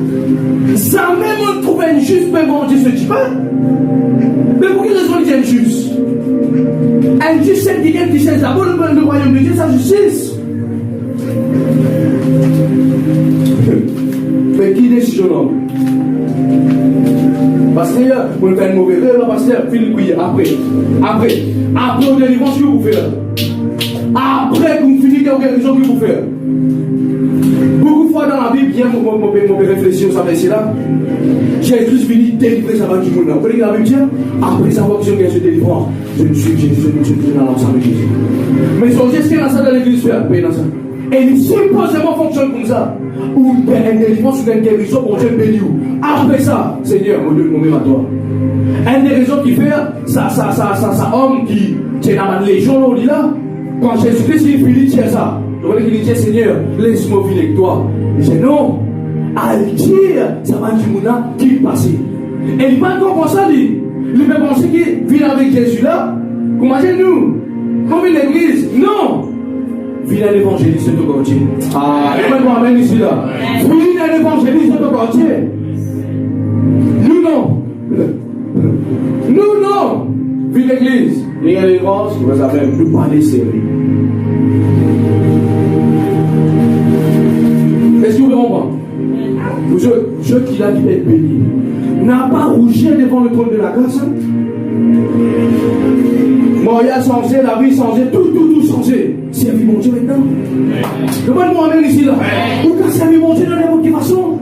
Ça même on trouve injuste, mais mon Dieu, ce type. Mais pour quelle raison il est injuste? Injuste, c'est quelqu'un qui cherche d'abord le royaume de Dieu, sa justice. Mais qui décide l'homme? Parce que vous faites une mauvaise erreur, parce que Philippe, après, on délivrance, ce que vous faites. Après que vous finissez, il y a quelque chose que vous faites. Beaucoup de fois dans la Bible, bien, mon réflexion, ça fait là. Jésus finit délivrer sa vie du monde. Vous voyez la Bible dit, après avoir que je délivrance, je ne suis Jésus, je suis dans l'ensemble de Jésus. Mais son geste qui est dans ça dans l'église, fait dans ça. Et il supposément fonctionne comme ça. Ou une délivrance ou une guérison pour Dieu béni. Après ça, Seigneur, mon Dieu, mon à toi. Une des raisons qui fait, ça homme qui est dans la légion, on dit là, quand Jésus-Christ il finit, c'est ça. Donc il dit, Seigneur, laisse-moi vivre avec toi. Il dit, non, à le dire, ça va du monde qui passe. Et il va comprendre ça, il peut penser qu'il vit avec Jésus là, comment nous, comme une église, non. Vine à l'évangéliste de quartier. Ah, et maintenant, amène ici là. Vine à l'évangéliste de quartier. Nous non. Nous non. Vine l'église. Viens à l'évangéliste, vous avez nous parler sérieux. Est-ce que vous comprenez? Je qui l'a dit être béni. N'a pas rougi devant le trône de la grâce. Moria changé, la vie changé, tout changé. Servir mon Dieu maintenant. Demande-moi même ici là. Ou qu'à servir mon Dieu de n'importe quelle façon.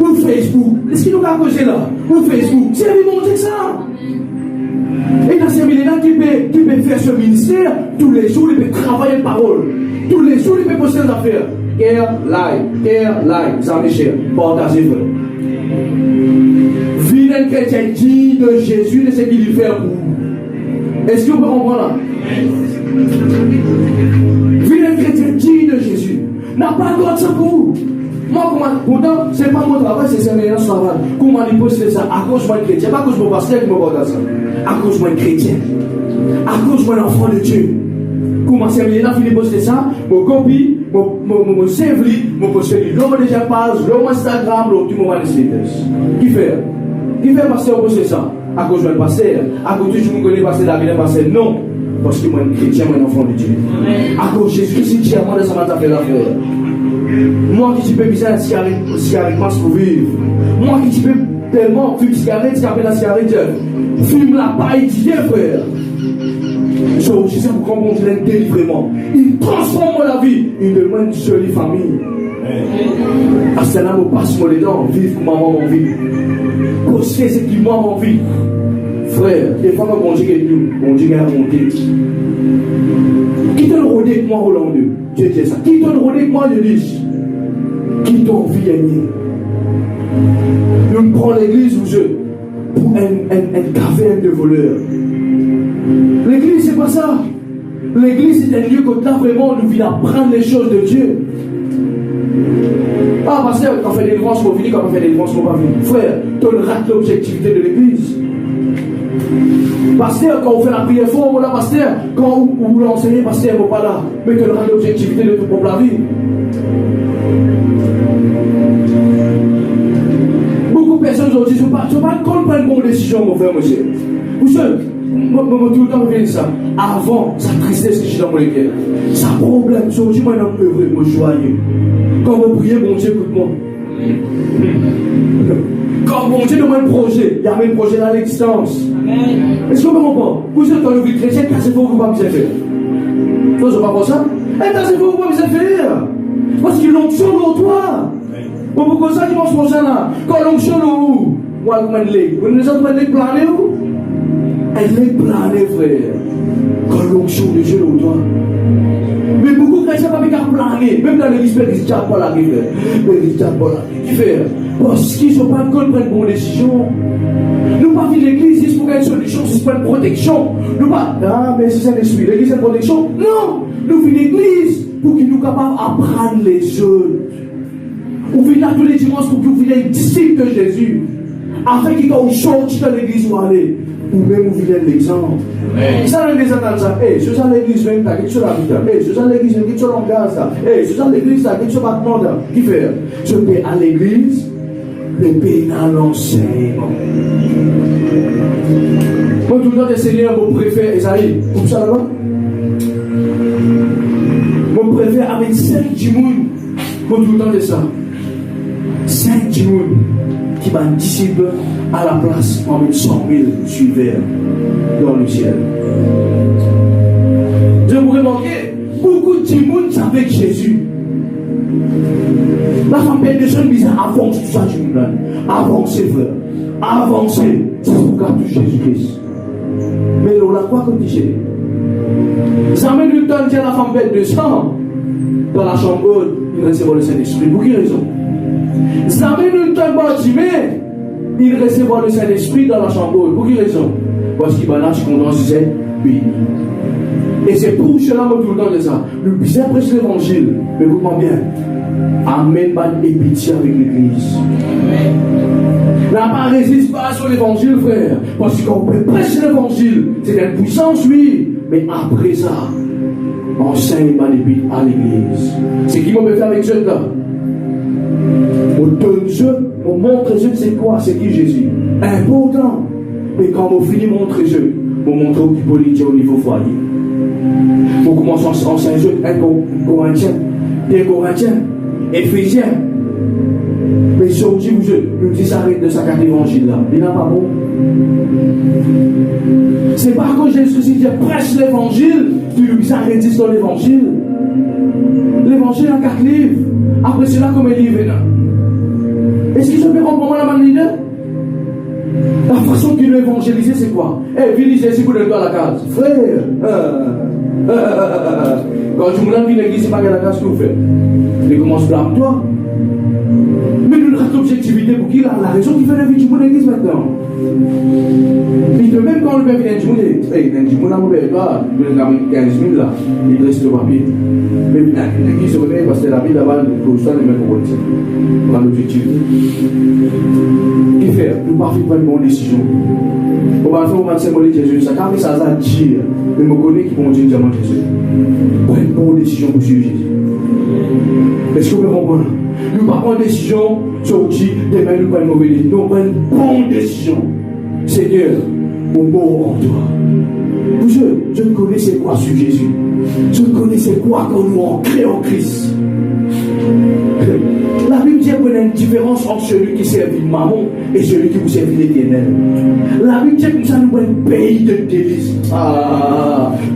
Ou Facebook. Est-ce qu'il nous a causé là? Ou Facebook. Servir mon Dieu ça. Et dans ces millénaires qui peut faire ce ministère, tous les jours il peut travailler une parole. Tous les jours il peut poster des affaires. Care, like, ça m'est cher. Partagez, frère. Vilaine chrétien dit de Jésus, de ce qu'il fait pour vous. Est-ce que vous comprenez là? Vu un chrétien dit de Jésus, n'a pas droit de ça pour vous. Moi, pourtant, ce n'est pas mon travail, c'est un meilleur travail. Comment il peut faire ça? À cause de moi chrétien, pas à cause de mon pasteur qui me parle ça. À cause de moi chrétien. À cause de mon enfant de Dieu. Comment c'est meilleur de poster ça? Mon copie, mon CV, mon poster l'homme déjà page, l'homme Instagram, l'autre moment de status. Qui fait? Qui fait pasteur poster ça? À cause de mon pasteur. À cause de je me connais pasteur David, pasteur non. Parce que moi, chrétien, moi, enfant de Dieu. À cause de Jésus, c'est Dieu, moi, de ça m'a fait l'affaire. Moi qui peux bizarre cigarette masse pour vivre. Moi qui peux tellement fume cigarette, la cigarette, fume la paille Dieu, frère. Je sais pour comprendre délivrement. Il transforme la vie. Il demande une jolie famille. À ce moment-là, on passe les dents, vivre comme maman m'en vit. Poster ce qui moi m'en vit. Frère, des fois quand on dit que on dit qu'il y a monté. Qui te le rodé avec moi, Roland II? Dieu dit ça. Qui te le rodé avec moi, je dis? Qui t'a envie de gagner? Nous prenons l'église où je pour un caverne de voleurs. L'église, c'est pas ça. L'église, c'est un lieu que là vraiment nous vient apprendre les choses de Dieu. Ah, pasteur, quand on fait des délivrance, on finit, quand on fait des délivrance, on va venir. Frère, tu rates l'objectivité de l'église. Pasteur, quand on fait la prière fort, on là, pasteur, quand vous l'enseignez, pasteur, on va pas là. Mais tu rates l'objectivité de ton propre vie. Beaucoup de personnes aujourd'hui ne sont pas comprendre une bonne décision, mon frère, monsieur. Vous savez, tout le temps, on ça. Avant, ça tristesse que je suis dans mon cœur. Ça problème. Aujourd'hui, moi, je suis heureux, moi, joyeux. Quand vous priez, mon Dieu, écoute-moi. Quand mon Dieu demande un projet, il y a un projet à l'existence. Est-ce que vous comprenez? Vous êtes dans le vie chrétien, car c'est pour vous pas bien faire. Vous n'avez pas pour ça? Et car c'est pour vous pas bien faire. Parce qu'ils l'onction dans toi. Bon, pourquoi ça, tu penses pour ça là? Quand l'onction dans où? Moi, comment elle est? Vous ne savez pas les planer où? Elle est planée, frère. Quand l'onction de Dieu dans toi. Mais beaucoup de chrétiens ne peuvent pas planer. Même dans l'église, ils ne savent pas la vie, frère. Ils ne savent pas la vie, frère. Parce qu'ils ne sont pas encore prendre une bonne décision. Nous ne pas vivre l'église juste pour qu'il y ait une solution, c'est pas une protection. Nous pas, ah, mais c'est un esprit. L'église c'est une protection. Non! Nous vivons l'église pour qu'ils nous capables d'apprendre les autres. Nous vivons là tous les dimanches pour que vous soyez disciples de Jésus. Afin qu'ils aient sorti dans l'église où aller. Ou même vous vivez l'exemple. Ça, l'église attend ça. C'est ça l'église, même, t'as quelque chose à vivre. C'est ça l'église, quelque chose en gaz. C'est ça l'église, t'as quelque chose à demander. Qui fait? Je paie à l'église. Le pays dans l'enseignement. Moi, tout le temps, le Seigneur, mon préfère, Esaïe, comme ça là-bas. Mon préfère avec 5 djimoun. Moi, tout le temps, c'est ça. 5 djimoun qui va un disciple à la place en 100 000 suiveurs dans le ciel. Je vous remarquez, beaucoup de djimoun savaient Jésus. La femme père de jeunes bizarres avance tout ça du monde. Avancez, frère. Avancez. C'est pour garder Jésus-Christ. Mais là, quoi qu'on dit? Ça met du temps de dire la femme père de sang dans la chambre haute, il recevra le Saint-Esprit. Pour quelle raison? Ça met du temps de dire il recevra le Saint-Esprit dans la chambre haute. Pour quelle raison? Parce qu'il va là, je condamne, c'est béni. Et c'est pour cela que tout le temps de ça. Le bizarre prêche l'évangile. Mais écoute-moi bien. Amen, pas de pitié avec l'église. N'a pas résiste pas sur l'évangile, frère. Parce qu'on peut prêcher l'évangile. C'est une puissance, oui. Mais après ça, enseigne pas à l'église. C'est qui m'ont fait faire avec Dieu là? On donne Dieu, on montre Dieu, c'est quoi? C'est qui Jésus? Important. Mais quand on finit de montrer Dieu, on montre qui politique au niveau foyer. On commence à enseigner Dieu, un Corinthien, des Corinthiens, Éphésiens. Mais aujourd'hui, vous nous dites arrête de sa carte d'évangile là. Il n'a pas bon. C'est pas quand Jésus dit prêche l'évangile, tu lui arrêtes dans l'évangile. L'évangile est en 4 livres. Après cela, comme il livre là. Est-ce que je peux comprendre la manière? La façon qu'il veut évangéliser, c'est quoi? Viens Jésus pour le à la case. Frère, quand tu me l'as dit, l'église, c'est pas à la case que vous faites. Il commence à blâmer toi. Mais nous avons l'objectivité pour qui la raison qui fait la vie du monde l'église, maintenant. Puis de même quand le père vient dire, mon amour père, toi, tu as 15 000 là, il reste le papier. Mais qui se réveille parce que la vie là-bas, le constat n'est même pas bon. On a l'objectif. Qu'est-ce faire? Nous ne pouvons pas prendre une bonne décision. On va faire un symbole Jésus. Ça, quand ça va dire, mais me connaît qui vont dire diamant Jésus. Prends une bonne décision pour suivre Jésus. Est-ce que vous comprenez? Nous ne pouvons pas prendre une décision sur qui demain nous prenons une mauvaise décision. Nous prenons une bonne décision. Seigneur, mon mot en toi. Je ne connais c'est quoi sur Jésus. Je ne connais c'est quoi quand nous ancrés en Christ. La Bible dit qu'il y a une différence entre celui qui servit maman et celui qui vous servit l'éternel. La Bible dit que ça nous donne un pays de délices.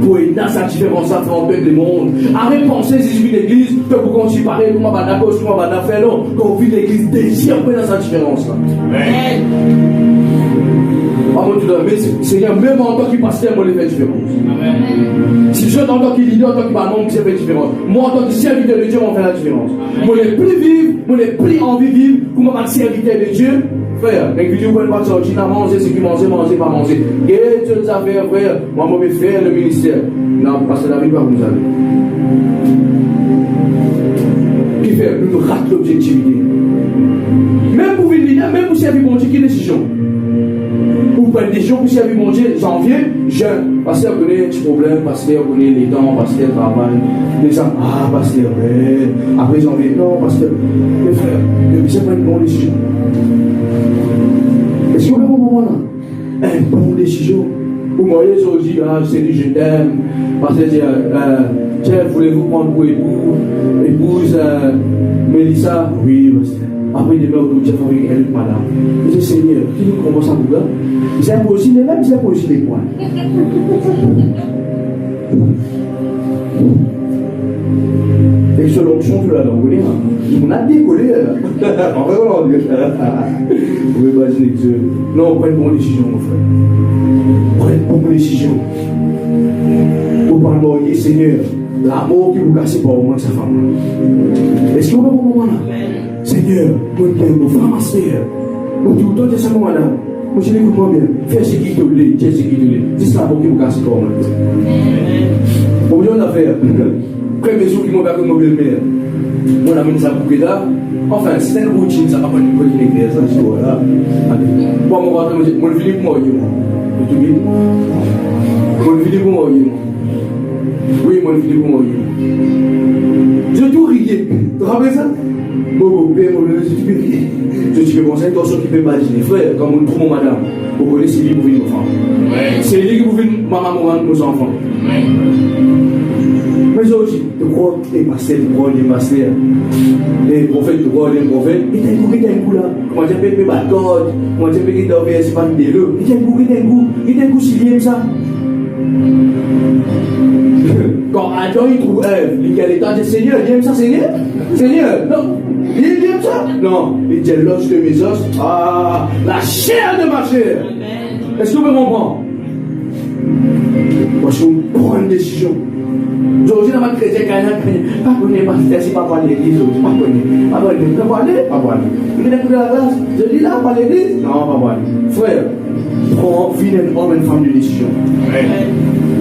Pour aider dans cette différence entre le peuple et le monde. Arrête de penser si je vis l'église, que vous continuez à parler, comment on va d'accord, comment on va faire, non. Quand on vit l'église, désire dans cette différence-là. Amen. Mais Seigneur, même en tant que pasteur, moi, je fais différence. Amen. Si je suis en tant que leader, en tant que parent, je fais différence. Moi, en tant que serviteur de Dieu, on fait la différence. Moi, je n'ai plus vivre, moi, je n'ai plus envie de vivre pour moi, serviteur de Dieu. Frère, les vidéos, vous ne pouvez pas sortir, manger, ce qui manger, pas manger. Et toutes les affaires, frère, moi, je vais faire le ministère. Non, parce que la vie va vous aller. Qui fait? Nous ratons l'objectivité. Même pour vivre leader, même pour servir mon Dieu, qui décision? Pour prendre des gens pour servir mon Dieu, janvier, jeune. Parce qu'on connaît un petit problème, parce qu'on connaît les dents, parce qu'on travaille. Les gens, parce que, ouais. Après janvier, non, parce que, mes frères, c'est pas une bonne décision. Est-ce qu'on a un bon moment là? Une bonne décision. Vous voyez, je dis, je t'aime. Parce que, tiens, voulez-vous prendre pour épouse Mélissa? Oui, parce que. Après, il meurt de avec elle, madame. Je dis, Seigneur, qui nous commence à bouger? Ils aiment aussi les mêmes, ils aiment aussi les points. Et sur l'onction, tu l'as envolé. On a décollé. En vrai, on vous pouvez imaginer que Dieu. Non, prends une bonne décision, mon frère. Prends une bonne décision. Pour parler, Seigneur, l'amour qui vous casse pour au moins sa femme. Est-ce qu'on va au moment là? Seigneur, mon père, mon frère, ma soeur, mon tout le temps, c'est ça, mon madame. Moi, je l'écoute moi bien. Fais ce qui te plaît, fais ce qui te plaît. C'est ça pour qui vous casse pour moi. Bon, j'ai une affaire. Premier jour qui m'ont fait mon belle-mère. On amène ça pour là. Enfin, c'est une routine, ça va pas une bonne église, ça, je vois là. Bon, mon frère, mon Philippe, moi, je dis. Mon Philippe, moi, oui, mon Philippe, moi, je tout riais. Tu te rappelles ça? Bon, je suis conseil dans ce qui peut imaginer. Frère, comme on trouve mon madame, vous connaissez lui pour venir nos enfants. C'est lui qui vous venir maman nos enfants. Mais aussi, tu crois que les pasteurs, tu crois les pasteurs, les prophètes, tu crois les prophètes. Il y a un coup là. Comment tu peux pas d'accord? Comment tu peux pas dormir? C'est pas de l'eau. Il y a un coup s'il y a ça. Quand Adam il trouve Ève, il dit à l'état du Seigneur, il aime ça, Seigneur? Seigneur, non. Il aime ça? Non. Il dit l'os de mes os. La chair de ma chair. Est-ce que vous comprenez? Moi, je prends une décision. Aujourd'hui, dans ma chrétien, pas connaître, pas si pas voir l'église, pas connaître. Pas voir l'église, pas voir l'église. Vous venez la grâce, je dis là, pas l'église? Non, pas voir. Frère, prends, vie d'un homme et une femme de décision.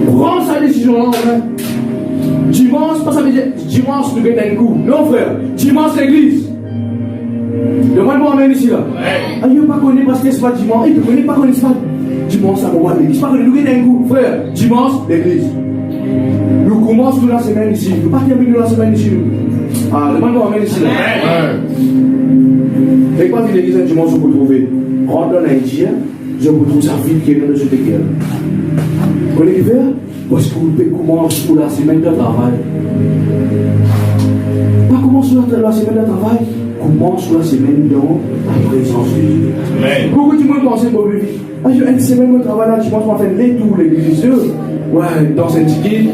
Prends sa décision là, frère. Dimanche, pas ça veut dire dimanche, nous gagnons un coup. Non, frère, dimanche, l'église. Demande-moi à ici là. Ah, il ne pas connaître parce que c'est pas dimanche. Il ne connaît pas qu'on est pas dimanche, ça va voir l'église. Pas que nous gagnons un coup, frère. Dimanche, l'église. Nous commençons la semaine ici. Nous ne pas terminer la semaine ici. Demande-moi à ici là. Et quand l'église un dimanche, vous trouver. Rentre en Haïti, je vous trouve sa vie qui est dans ce dégueu. Vous connaissez ce que parce que vous pouvez commencer pour la semaine de travail. Pas commencer la semaine de travail, commence la semaine dans la présence de Dieu. Beaucoup de monde pensent pour lui. Une semaine de travail là, je pense qu'on fait les tours, les l'église. Ouais, dans cette ticket.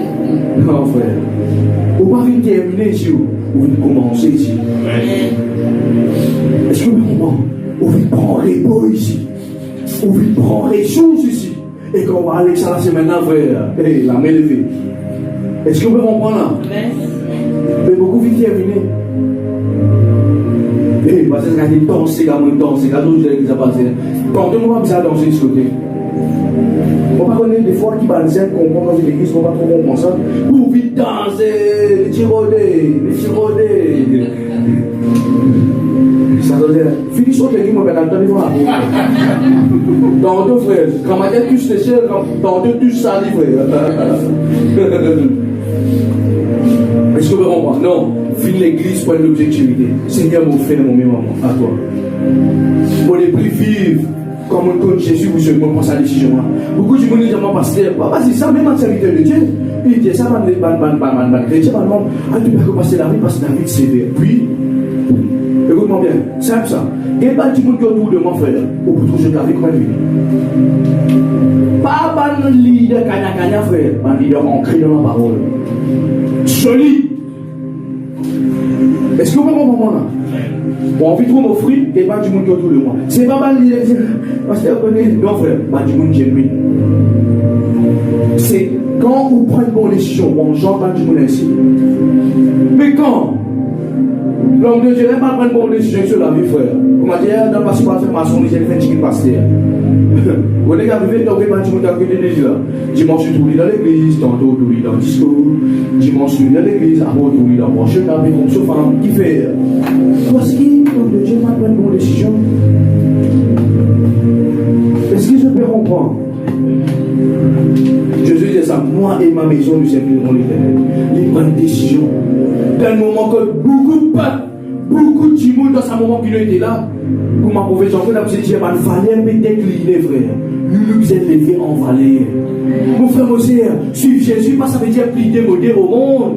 Non, frère. Vous ne pouvez pas terminer ici. Vous venez commencer ici. Est-ce que vous comprenez? Vous venez prendre les beaux ici. Vous venez prendre les choses ici. Et quand on va aller ça la semaine là, frère, la main levée. Est-ce que vous pouvez comprendre là? Mais beaucoup vite terminé. Parce que quand il danse, quand il danse, quand il danse, Quand on va bizarre dans ce côté. On va connaître des fois qui balancent qu'on prend dans l'église, on va trop comprendre ça. Pour vite danser, les tiroder. Ça veut dire, finis sur l'église, on va l'entendre, ils vont arriver. Dans deux frères, quand ma tête touche les ciels, dans deux touches ça, frère. Est-ce que vous comprenez? Non, finis l'église pour l'objectivité. Seigneur, mon frère, mon maman, à toi. Pour les prix vivre. Comme on compte Jésus, vous savez comment sa décision. Beaucoup de gens disent, mon pasteur, c'est ça, même un serviteur de Dieu. Il dit, ça, man, chrétien, man, tu peux passer la vie parce que David sévère. Puis, écoute-moi bien, simple ça. Il y a pas de monde qui est autour de mon frère, ou pour toujours la vie comme lui. Pas un leader cagna, frère, un leader ancré dans la parole. Solide. Est-ce que vous comprenez là? Bon, on vit trop m'offrir, et pas du monde qui est autour de moi. C'est pas mal l'idée. Parce que vous connaissez, non frère, pas du monde genuine. C'est quand vous prenez une bonne décision, bon, j'entends du monde ainsi. Mais quand l'homme de Dieu n'est pas prendre une bonne décision sur la vie, frère. On m'a dit, dans le passé, pas maçon, j'ai fait un chicken pasteur. Vous avez arrivé dans le monde qui a côté de Dieu. Dimanche, je suis dans l'église, tantôt, je suis dans le discours. Dimanche, je suis dans l'église, après, je suis dans le prochain, comme ce femme qui fait. Parce que l'homme de Dieu n'a pas une bonne décision. Est-ce que je peux comprendre? Jésus disait ça, moi et ma maison, nous servirons l'Éternel. Les bonnes décisions. Dans le moment que beaucoup de peuples, beaucoup de monde dans ce moment qui était là, pour ma profession, vous avez dit, man, valeur peut décliner, frère. Nous vous êtes levé en valeur. Mon frère, mon sœur, suivre Jésus, pas ça veut dire plus démodé au monde.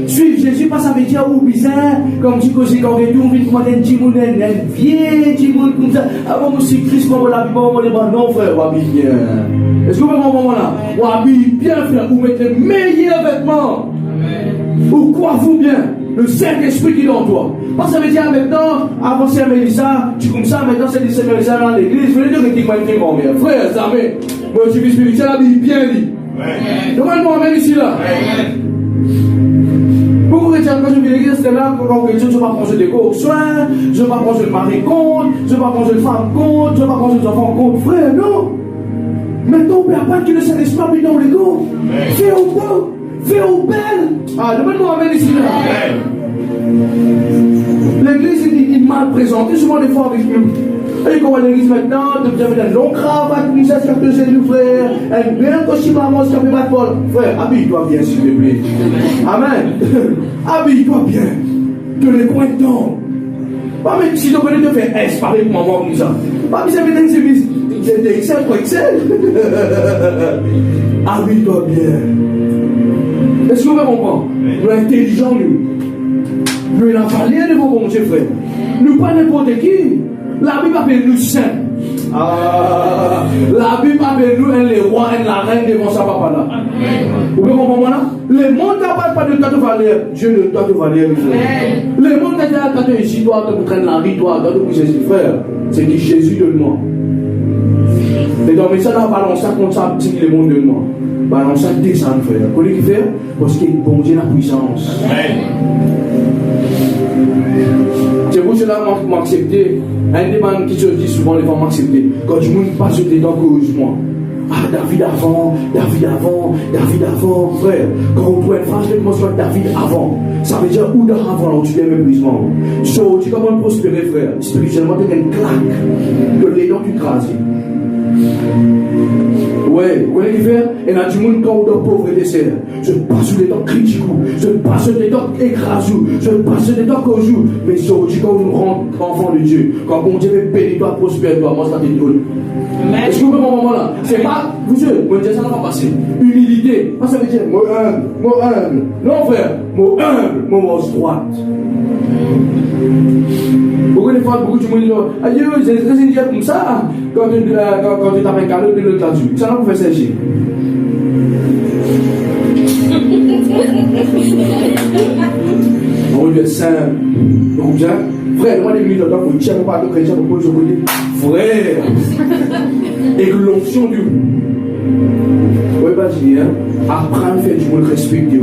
Suivre Jésus, pas ça veut dire ou bizarre, comme tu causes quand on vient commander un petit monde, un vieux petit monde comme ça. Avant, moi, c'est Christ, moi, la vie, moi, les bras, non, frère, on habille bien. Est-ce que vous voyez mon moment là? On habille bien, frère, vous mettez les meilleurs vêtements. Ou crois-vous bien? Le Saint-Esprit qui est dans toi. Parce que ça veut dire maintenant, avant c'est Mélissa, tu comme ça, maintenant c'est des Mélissa dans l'église. Je veux dire que tu m'as dit grand-mère. Frère, ça met. Moi, je suis spirituel, habille bien dit. Demande-moi, amène ici là. Beaucoup de chrétiens, quand je viens à l'église, c'est là, quand je ne vais pas prendre des cours soins, je ne vais pas prendre le mari compte, je ne vais pas prendre le femme compte, je ne vais pas prendre les enfants compte. Frère, non. Maintenant, on ne peut pas que le Saint-Esprit habite dans l'égo. Fais au beau. Fais au belle. Ah, demande-moi, amène ici là. L'église est mal présentée, souvent des fois avec nous. Et comment l'église maintenant, vous avez une longue cravate, une cercle de genoux, frère, un bien costume à moi, ça fait pas de bol. Frère, habille-toi bien, s'il te plaît. Amen. Habille-toi bien. Que les coins de temps. Pas même si je connais te faire S, pareil pour maman comme ça. Pas mais ça fait des services. C'est des Excel pour Excel. Habille-toi bien. Est-ce que vous comprenez? Nous sommes intelligents, nous. Nous n'avons rien devant mon Dieu, frère. Nous pas n'importe qui. La Bible appelle nous saints. La Bible appelle nous les rois et la reine devant sa papa là. Vous pouvez comprendre là? Le monde n'a pas de tas de valeur. Dieu ne doit de valeur. Le monde n'a pas de ici, toi, tu traînes la vie, toi, tu pousser ses frères. C'est dit Jésus de moi. Et donc, mais ça, là, balance ça comme ça, petit le monde de moi. Balance ça, descend, frère. Vous voyez qui fait? Parce qu'il bon Dieu la puissance. C'est pour cela que m'accepter. Un débat qui se dit souvent, les femmes m'accepter. Quand du monde passe dedans, cause-moi. Ah, David avant, frère. Quand on trouve une phrase, je commence par David avant. Ça veut dire où d'avant, tu viens méprisement. So, tu commences à prospérer, frère. Spirituellement, tu as une claque. Que les dents, tu crases. Ouais, vous voyez faire? Et là, du monde, quand on doit pauvreté, c'est je passe sur des temps critiques, je passe sur des temps écrasés, je passe sur des temps qu'on joue. Mais surtout, quand on rentre enfant de Dieu, quand on dit bénis toi, prospère toi, moi, ça t'étonne. Est-ce que vous voyez mon moment là? C'est pas, vous savez, moi, ça n'a pas passé. Humilité, ça veut dire, moi humble. Non, frère, moi humble, moi droite. Beaucoup de fois, beaucoup de monde disent, adieu, c'est très indigène comme ça. Quand tu tapes un cadeau, tu le là-dessus. Ça n'a pas fait sécher. On veut être simple. Donc, bien, frère, moi, les minutes de temps, pour dire, pas de chrétien, pour je connais. Frère, et que l'onction du. Oui, pas dire, apprendre à faire du monde respecter.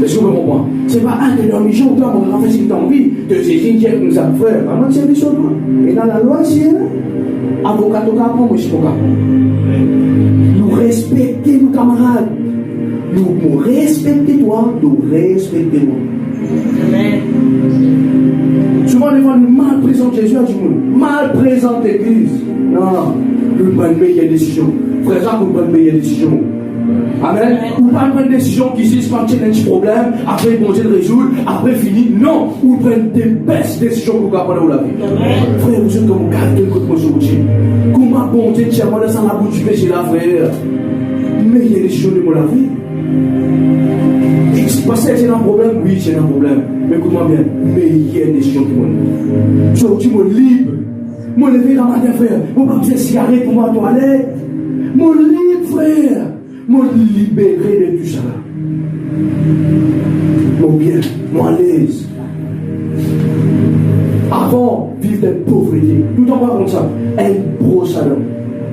Est-ce que vous comprenez? C'est pas un de leurs missions, toi, on a fait cette envie de saisir qui est comme ça, frère. Maman, c'est mission, toi. Et dans la loi, c'est avocat, au cap, moi, je suis au cap. Nous respectons nos camarades. Nous respectons toi, nous respectons nous. Amen. Souvent, les fois, nous mal présentons Jésus à tout le monde. Mal présente l'église. Non, nous prenons une meilleure décision. Frère Jacques, nous prenons une meilleure décision. Amen. Ou pas prendre des décisions qui disent quand il y a un petit problème, après bon Dieu le résoudre, après fini. Non, ou prendre des belles décisions pour prendre dans la vie. Frère, vous êtes comme vous gardez le côté aujourd'hui. Comment bon Dieu tient moi dans la bouche du péché là, frère. Meilleure décision de la vie. Parce que c'est un problème, oui, c'est un problème. Mais écoute-moi bien, meilleure décision du monde. Aujourd'hui, mon libre. Mon lever dans ma frère. Mon pas besoin de cigarette pour moi toilette. Mon libre, frère. Mon libéré de tout ça. Mon bien, mon à l'aise. Avant, vivre de pauvreté. Tout en parlant comme ça. Un gros salon.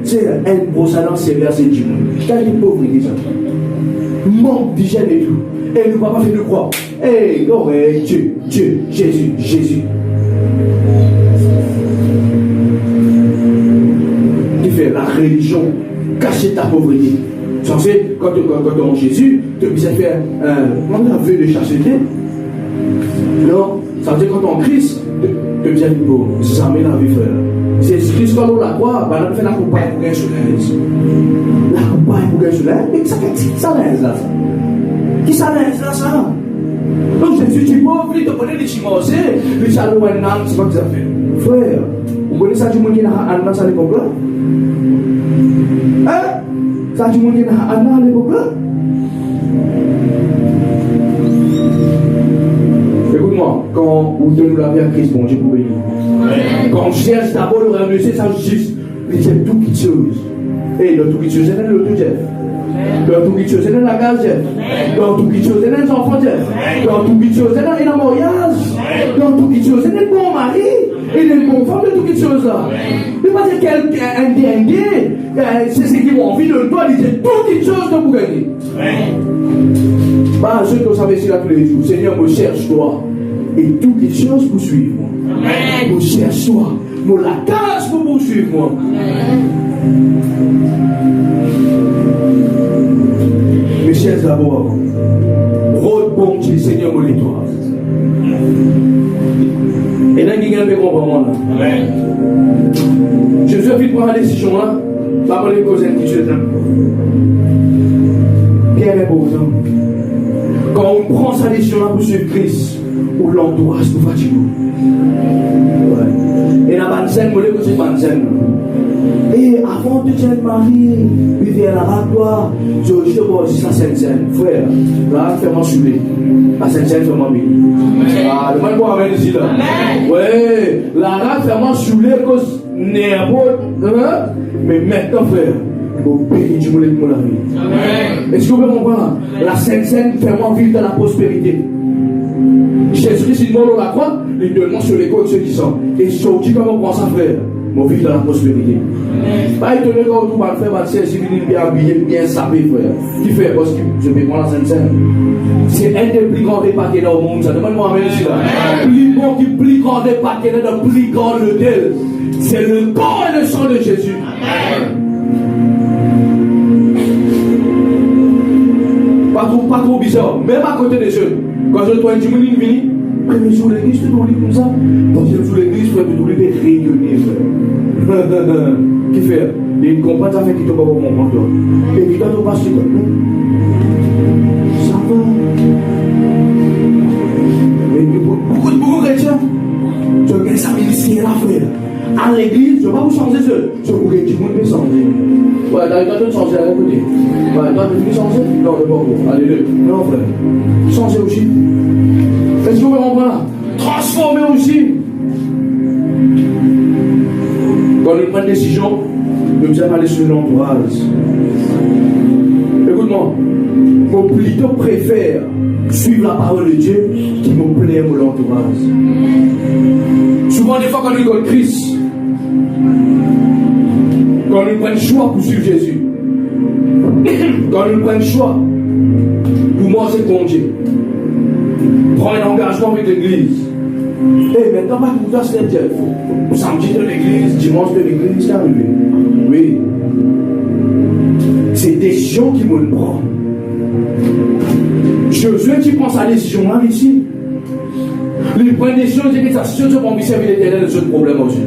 C'est un gros salon, c'est verset du monde. Quelle est pauvreté ça? Manque d'hygiène et tout. Et nous ne pouvons pas faire de croire. Hey, Dieu, Jésus. Qui fait la religion cacher ta pauvreté. Censé, quand on est Jésus, tu peux faire un vœu de chasteté. Non, ça veut dire quand on Christ, tu peux faire une pauvre. C'est ça, mais la vie, frère. C'est Christ quand on la croit, on fait la campagne pour gagner sur l'aise. La campagne pour gagner sur l'aise. Mais ça l'aise là, ça. Qui ça l'aise là, ça? Donc Jésus, tu es pauvre, tu connais les chimosés, les chalots, c'est pas que ça fait. Frère, vous connaissez ça du monde qui est dans ça à l'époque là? Hein? Ça du monde qui est dans à l'époque là? Écoute-moi, quand vous donnez la vie à Christ, bon Dieu vous bénit. Quand on cherche d'abord le remercier sa justice, il y a tout qui chose. Et dans tout qui chose, c'est le tout Jeff. Dans tout qui chose, c'est la case Jeff. Dans tout qui chose, c'est les enfants Jeff. Dans tout qui chose, c'est le mariage. Dans tout qui chose, c'est le bon mari. Et le bon femme de tout qui chose là. Ne pas dire quelqu'un indien, c'est ce qu'ils ont envie de toi, il dit tout qui chose de vous gagner. Bah, ceux qui savent ici là tous les jours, Seigneur, me cherche toi. Et tout qui chose pour suivre moi. Me cherche toi. Me la casse pour poursuivre moi. Mes chers d'abord, rôde bon Dieu, Seigneur, mon étoile. Et là, il y a un peu comprendre là. Jésus a fait prendre la décision là, pas les causes qui se donnent. Bien important. Quand on prend sa décision là pour suivre Christ, ou l'entourage pour fatiguer. Et la banzenne, vous voulez que c'est banzenne. Et avant de te marier, puis vers la ratoire, je te vois aussi la Sainte-Seine. Frère, là, fais-moi soulever. La Sainte-Seine, fais-moi bien. Ah, le mal pour amener ici là. Ouais, là, fais-moi soulever, cause n'importe. Mais maintenant, frère, vous bénis du monde de la vie. Est-ce que vous pouvez comprendre? La Sainte-Seine, fais-moi vivre dans la prospérité. Jésus-Christ, il mort à la croix, il donne sur les côtes ceux qui sont. Et sorti comme on prend ça, frère, mon vivre dans la prospérité. Pas étonné quand on va le faire, c'est bien habillé, bien sapé, frère. Qui fait? Parce que je vais prendre la Sainte-Seine. C'est un des plus grands paquets dans le monde. Ça demande moi à mettre ici là. Plus bon qui plus grand des paquets dans le plus grand lequel. C'est le corps et le sang de Jésus. Pas trop bizarre, même à côté des jeunes. Quand je dois dire, je vais venir, premier jour de l'église, tu dois lire comme ça. Deuxième jour de l'église, tu dois lire réunionner. Qui fait? Il comprend ça fait qu'il ne peut pas comprendre. Et puis, quand on passe, ça va. Mais beaucoup de chrétiens, je regarde ça, mais c'est la frère. À l'église, je ne vais pas vous changer seul. Je vous dis, tout le monde peut changer. Ouais, t'as tout changé à côté. Ouais, toi, tu veux changer? Non, de bon. Allez, deux. Non, frère. Changer aussi. Est-ce que vous comprenez là? Transformer aussi. Quand on prend une décision, nous allons aller sur l'entourage. Écoute-moi. Moi, plutôt préfère suivre la parole de Dieu qui me plaît pour l'entourage. Souvent, des fois, quand on écoute Christ, quand on prend le choix pour suivre Jésus, quand on prend le choix pour Moi, c'est bon Dieu. Prends un engagement avec l'église. Et maintenant, pas tout ça, c'est Dieu. Samedi de l'église, dimanche de l'église, c'est arrivé. Oui. C'est des décisions qui me prennent. Josué qui prend sa décision là ici. Il prend des décisions, il dit que si je n'ai pas envie de servir l'éternel, c'est un problème aussi.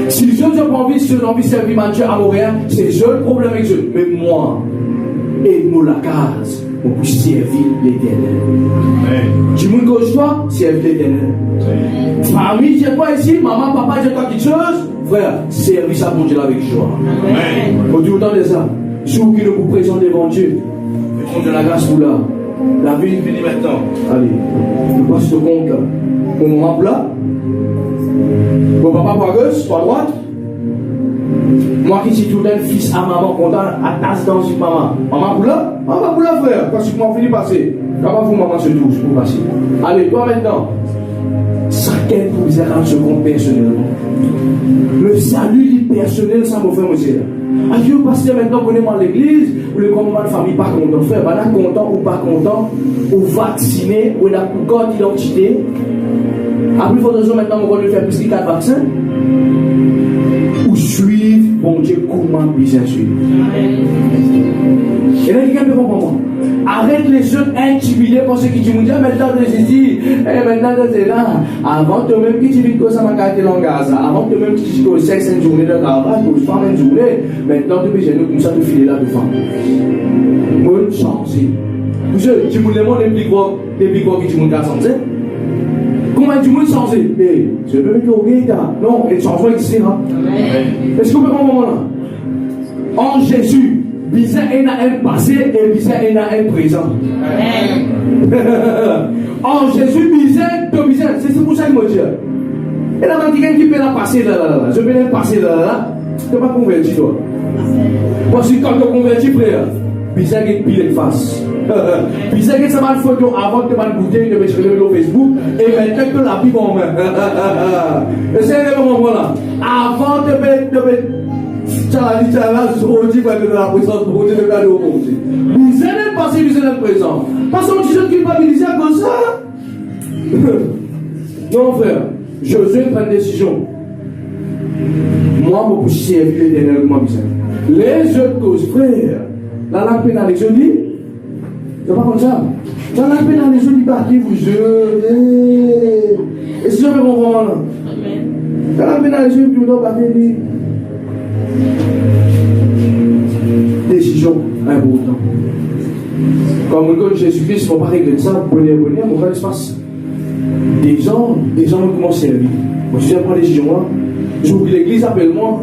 Si je n'ai pas envie de servir Dieu à Montréal, c'est le problème avec Dieu. Mais moi, et nous la case, on peut servir l'éternel. Du monde gauche toi, servir l'éternel. Famille, j'ai quoi ici, maman, papa, j'ai quoi quelque chose, frère, servir ça pour Dieu avec joie. Au tout autant de ça, jour qui nous vous présente devant Dieu, on de la grâce pour là. La vie finit maintenant. Allez, je passe le compte là. Mon moment plat. Mon papa pour à gauche, pour à droite. Moi qui suis tout d'un fils à maman, content, à tasse dans une maman. Maman pour là, frère. Parce que moi fini passer. Comment vous maman se touche pour passer. Allez, toi maintenant. Chacun pour vous rendre ce compte personnellement. Le salut personnel, ça me fait monsieur. Adieu, pasteur, maintenant, connais-moi l'église, ou le commandement de famille, pas content. Frère, pas content ou pas content, ou vacciné, ou la code d'identité. Après, il faut raison maintenant, on va lui faire plus de 4 vaccins. Ou suivre, bon Dieu, comment bien suivre. Et là, quelqu'un peut comprendre moi. Arrête les jeunes intimidés par ceux qui disent, maintenant, je dis, maintenant, c'est là. Avant de même que tu dis que ça m'a gâté langage, avant de même que tu dis que le sexe est une journée de travail, que le femme est une journée, maintenant, tu peux comme ça, tu files là devant. Bonne chance. Vous savez, tu me demandes les plus gros qui tu me dis changer. Comment tu me dis changer? Mais, je veux que tu non, et le changement existera. Est-ce que vous pouvez comprendre là? En Jésus, Bisa est un passé et Bisa est un présent. En Jésus, Bisa, c'est pour ça que je dis. Et là, quelqu'un qui peut la passer là, je peux la passer là, tu n'es pas converti toi. Parce que quand tu es converti, frère, Bisa est pile de face. Bisa est ça m'a photo avant que tu m'as goûté, de me sur le Facebook, et maintenant que la vie en main. C'est un moment là. Avant de me je dis que la présence de Dieu de cadeau pour Dieu. Vous allez passer, vous allez présent. Parce qu'on dit que culpabiliser comme ça. Non, frère, Josué prend une décision. Moi, je peux servir l'éternel comme ça. Les autres causes, frère, la langue pénale, je dis, c'est pas comme ça. La langue pénale, je dis, battez-vous, et si je veux comprendre, la langue pénale, je dis, battez-vous. Décision importante. Comme on dit Jésus-Christ, il ne faut pas régler ça, bonheur, mon frère, il se passe. Des gens comment servir. Moi, je prends des décisions là. J'ouvre l'église, appelle-moi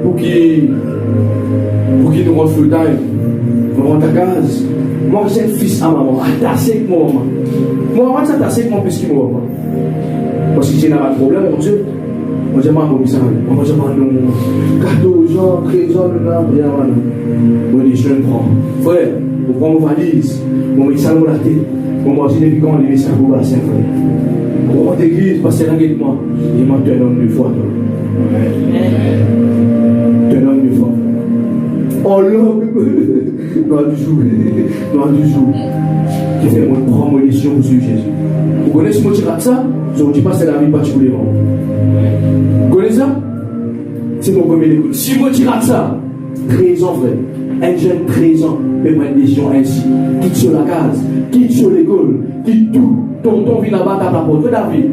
pour qu'il nous rende full time. Nous rende ta case. Moi, j'ai un fils à maman, attaché avec mon maman. Moi, maman, c'est attaché avec mon fils qui m'a. Parce que j'ai pas de problème, mon Dieu. Moi, j'ai pas un commissaire. Moi, j'ai pas un 14 ans, 13 ans, bien, voilà. Moi, je dis, je le prends. Frère, je prends mon valise, mon message dans la tête. Moi, je dis, quand on est message pour la frère. On rentre l'église, parce que c'est là avec moi. Il m'a tué un homme de foi, toi. Tu es un homme de foi. Oh là, noir du jour. Qui fait, moi, prends mon décision pour suivre Jésus. Vous connaissez ce mot ça? Je ne dis pas que c'est la vie particulièrement. Vous connaissez ça? C'est mon premier écoute. Si moi, tu rates ça, 13 ans, frère. Un jeune 13 ans peut prendre une décision ainsi. Quitte sur la case, quitte sur l'école, quitte tout. Tonton vient là-bas, t'as la porte. Fais la vie.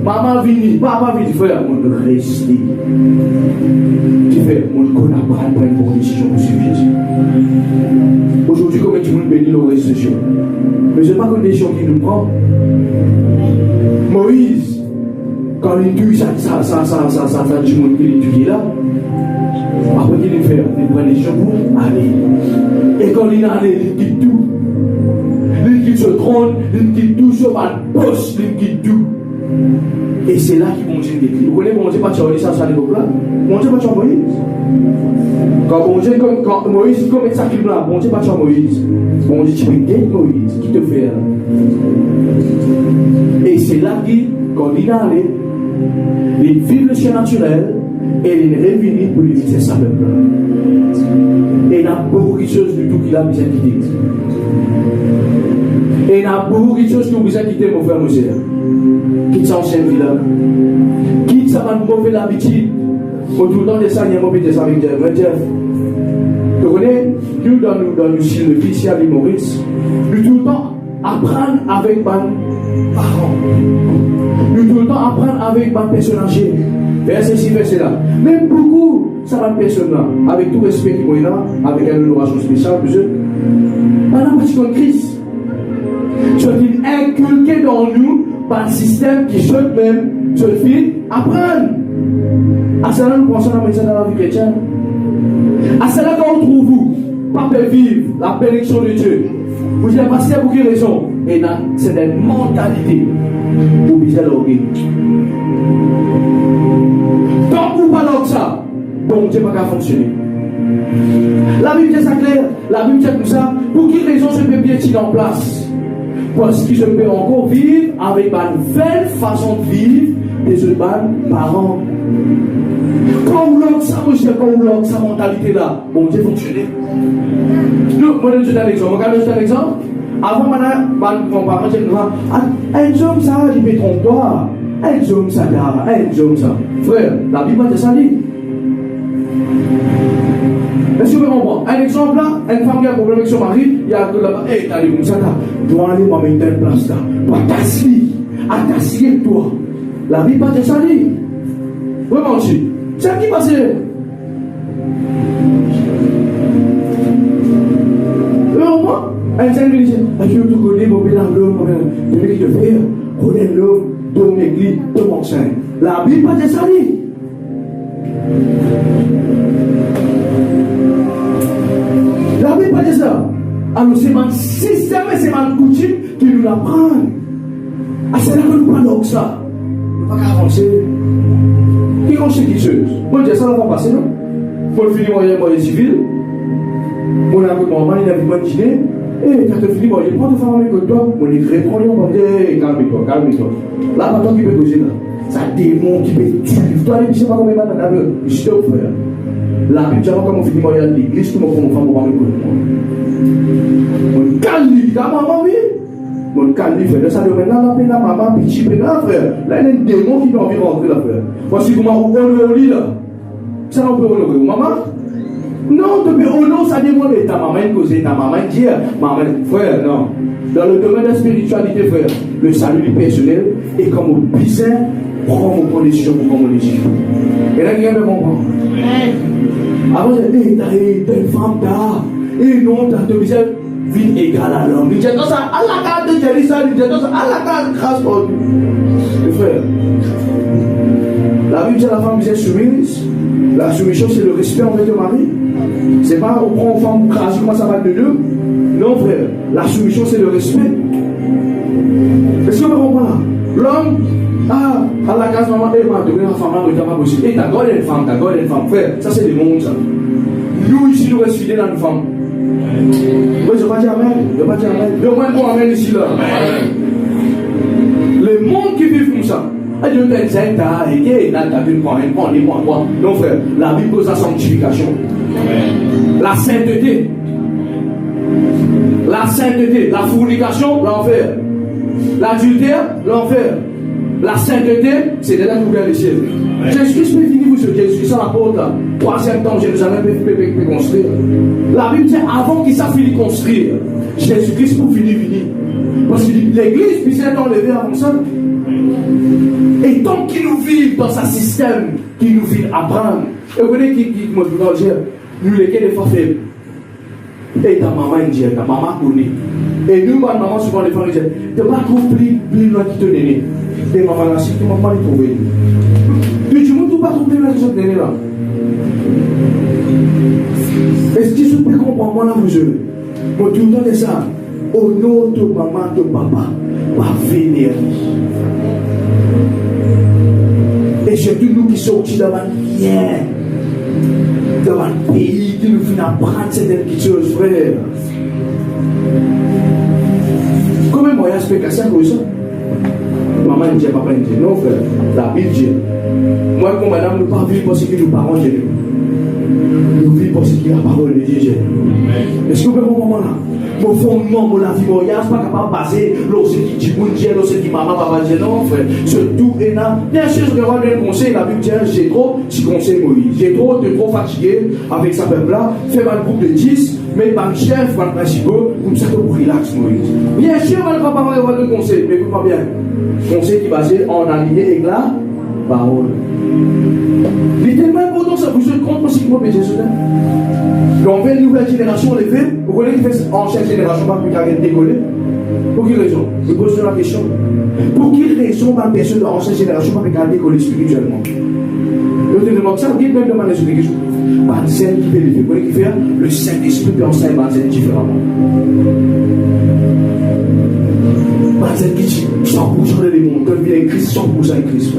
Maman vient, papa vient, frère. Mon rester. Tu fais, mon collabore pour une bonne décision pour suivre Jésus. Aujourd'hui, comment tu veux bénir nos restrictions? Mais ce n'est pas qu'une décision qui nous prend. Moïse, quand il tue ça, du monde qui l'étudie là, après qu'il fait, il prend des choses pour aller. Et quand il est allé, il quitte tout. Il quitte ce trône, il quitte tout sur ma poste, il quitte tout. Et c'est là qu'il Dieu décrit. Vous connaissez, bon Dieu, pas Charlie, ça, à l'époque là. Bon Dieu, pas Charlie Moïse. Quand Moïse commet ça crime là, bon Dieu, pas Charlie Moïse. Bon Dieu, tu peux aider Moïse, qui te fait là. Et c'est là qu'il, quand il est allé, il vit le chien naturel, Et il est revenu pour lui dire c'est ça peuple. Et il y a beaucoup de choses du tout qu'il a besoin de quitter. Et il y a beaucoup de choses qu'il a besoin de quitter, mon frère, mon cher. Quitte sa ancienne vie là. Quitte sa mauvaise habitude. Pour tout le temps de ça, il y a un moment de ça avec Jeff. Vous connaissez, nous dans le style de vie ici à l'île Maurice, nous tout le temps apprendre avec mes parents. Nous tout le temps apprendre avec mes personnes âgées. Faire ceci, faire cela. Même beaucoup, ça va personne là, avec tout respect qui est là, avec une honoration spéciale, pendant que tu as une crise, tu as inculqué dans nous par un système qui souhaite même, tu fais apprendre. À cela, nous pensons à la dans la vie chrétienne. À cela, quand on trouve vous, pas vivre la bénédiction de Dieu. Vous dites, pasteur, pour quelle raison? Et là, c'est une mentalité pour bien l'orgueil. Tant que vous parlez de ça, bon Dieu va pas fonctionner. La Bible est claire, la Bible est comme ça. Pour quelle raison je peux bien tirer en place? Parce que je peux encore vivre avec ma nouvelle façon de vivre des autres parents. Quand on lance ça, quand on lance sa mentalité là, bon Dieu fonctionner. Nous, moi je donne un exemple. Regardez juste un exemple. Avant, mon parent, j'ai dit, un homme ça, il me trompe-toi. Un homme ça, un homme ça. Frère, la Bible est ça dit. Est-ce que vous comprenez? Un exemple là, une femme qui a un problème avec son mari, il y a tout là-bas, hey, t'as dit comme ça là, dois aller m'amener telle place là, toi t'assieds toi. La Bible est ça dit. Vraiment aussi. C'est ce qui passe. Elle s'est dit, je veux tout connaître, mon père, l'homme, je veux te faire, connaître l'homme, ton église, ton sein. La Bible pas de ça dit. La Bible pas de ça. Alors c'est mon système et c'est ma coutume qui nous l'apprend. Ah, c'est là que nous parlons de ça. Nous ne pouvons pas avancer. Qui conseille quelque chose? Moi, je dis ça, ça va passer, non? Pour finir, moi, civil. Mon ami, maman, il a vu moi dîner. Et quand tu finis, moi, je prends de femme avec toi. Mon écrit, prends-le, calme-toi, calme-toi. Là, maintenant, qui peut causer là? Ça démon qui peut tuer. Toi, je ne sais pas combien de temps tu as vu. Je suis au frère. La Bible, j'avais comme on finit, moi, il y a l'église, tout le monde prend mon femme pour moi. Mon calme, ta maman, oui. Mon calme, frère. Ça lui maintenant, la maman, petit, frère. Là, il y a un démon qui peut envie de rentrer là, frère. Voici comment on peut au lit là. Ça, on peut honorer. Maman? Non, tu peux honorer, ça demande ta maman causer, ta maman dire, maman, frère, non. Dans le domaine de la spiritualité, frère, le salut du personnel est comme au bizarre, prends mon décision pour prendre mon décision. Et là, il y a un moment. Avant, je dis, t'as une femme, t'as. Et non, t'as de bizarre, vie égale à l'homme. Il dit, non, ça, à la carte de Jérusalem, il dit, non, ça, à la carte de grâce pour Dieu. Et frère, la Bible dit à la femme, vous êtes soumise. La soumission, c'est le respect envers ton mari. C'est pas on prend une femme crasée, comment ça va de deux. Non, frère. La soumission, c'est le respect. Est-ce que vous comprenez? L'homme, à la case, maman, m'a donné une femme là, mais t'as pas possible. Et t'as gardé une femme, frère. Ça, c'est le monde, ça. Nous, ici, nous restons fidèles à une femme. Moi, je ne vais pas dire amen. Je ne vais pas dire amen. Je vais pas dire amen ici, là. Le monde qui vit comme ça. Dieu t'a dit, t'as vu, prends. Non, frère, la Bible pose la sanctification. La sainteté. La fornication, l'enfer. L'adultère, l'enfer. La sainteté, c'est de là que vous verrez les ciels. Jésus-Christ peut venir vous sur Jésus, ça la porte là. 3e temps, Jérusalem peut construire. La Bible dit, avant qu'il s'est fini construire, Jésus-Christ pour finir. Parce que l'église puisse être enlevée avant ça. Et tant qu'il nous vit dans sa système, qu'il nous vit apprendre, et vous voyez qui moi je vous dire, nous les des fois faibles. Et ta maman dit, ta maman connaît. Et nous, ma maman, souvent les femmes disent, tu n'as pas compris, plus loin qui te donne. Et maman là, si tu ne m'as pas trouvé. Puis tu ne m'as pas trouvé là, qui te donne là. Est-ce que je peux comprendre moi là, vous je moi tout le temps de ça. Au nom de maman, de papa, va venir. Et surtout nous qui sommes dans un lien, dans un pays qui nous fait apprendre certaines petites choses, frère. Comment moi j'explique ça comme ça? Maman dit, papa dit, non frère, la Bible dit. Moi, comme madame, nous ne pas vivre parce que nous parents de Dieu. Nous vivons parce qu'il y a la parole de Dieu. Est-ce que vous pouvez comprendre là? Mon fondement, mon avis, mon yas, pas capable de baser l'ossé qui dit bon Dieu, l'ossé qui maman, papa dit non, frère. Ce tout est là. Bien sûr, je vais avoir un conseil. La Bible dit, j'ai trop, si conseil Moïse. J'ai trop, de trop fatigué avec sa peuple là. Fais un groupe de 10, mais pas le chef, pas le principal, comme ça que vous relax Moïse. Bien sûr, on ne va pas avoir de conseil, mais écoute-moi bien. Conseil qui est basé en aligné avec la parole. Il est tellement important, ça vous se compte aussi que moi, mais Jésus. Donc, une nouvelle génération levée, vous connaissez qui fait ancienne génération, pas plus qu'à décoller. Pour quelle raison? Je pose la question. Pour quelle raison, ma personne de l'ancienne génération, pas plus qu'à décoller spirituellement? Je te demande ça, vous dites même demander sur des questions. Pas de scène qui peut lever, vous connaissez qui fait le Saint-Esprit peut enseigner ma scène différemment. Ma scène qui dit 100% de l'émon, comme il y a Christ, 100% de Christ.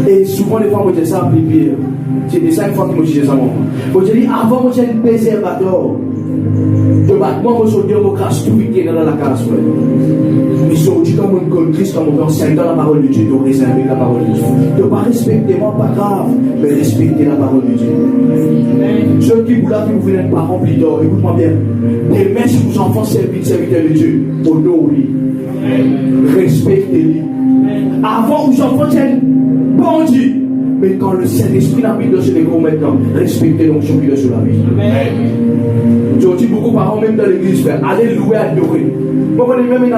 Et souvent, les fois, on dit ça, plus pire. C'était ça une fois que je me disais ça, moi. Je dis, avant, moi, j'ai un préservateur. De battement, moi, je dis, moi, crache tout vite dans la case, frère. Ils sont dit, comme on connaît Christ, comme on enseigne dans la parole de Dieu, de réserver la parole de Dieu. De ne pas respecter moi, pas grave, mais respecter la parole de Dieu. Ceux qui vous là, qui vous venez de parents plus tard, écoute-moi bien. Demain, si vos enfants serviteurs de Dieu, honorez-les. Respectez-les. Avant, vos enfants tiennent bandits. Mais quand le Saint-Esprit n'a mis de ce niveau maintenant, respectez l'onction qui est sur la vie. Je dis beaucoup de parents, même dans l'église, frère, allez louer, adorer. Moi, je connais même une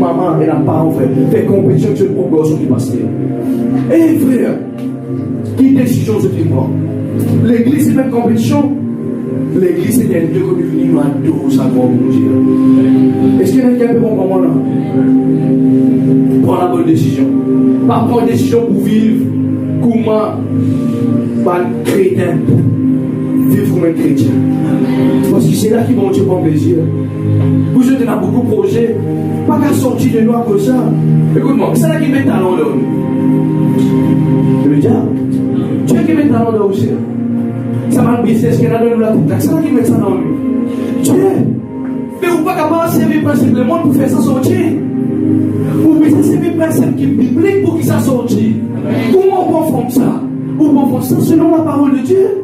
maman et un parent, frère, fait compétition sur le progression qui passe. Eh frère, qui décision ce qu'il prend? L'église c'est même compétition. L'église c'est un lieu que nous venons adorer sa gloire pour Dieu. Est-ce qu'il y a quelqu'un qui peut comprendre là? Prends la bonne décision. Pas prendre une décision pour vivre. Comment pas chrétien vivre comme un chrétien, parce que c'est là qu'ils vont te prendre plaisir. Vous êtes dans beaucoup de projets, pas qu'à sortir de nous à cause de ça. Écoute-moi, c'est là qui met talent là. Le diable, tu es qui met talent là aussi. Ça m'a le business qui est là dans la tête, c'est là qui met ça dans lui. Tu es, mais vous pas capable de servir principalement pour faire ça sortir. Vous pouvez servir principe qui est biblique pour qu'il ça sortir. Comment on confronte ça? On confronte ça selon la parole de Dieu.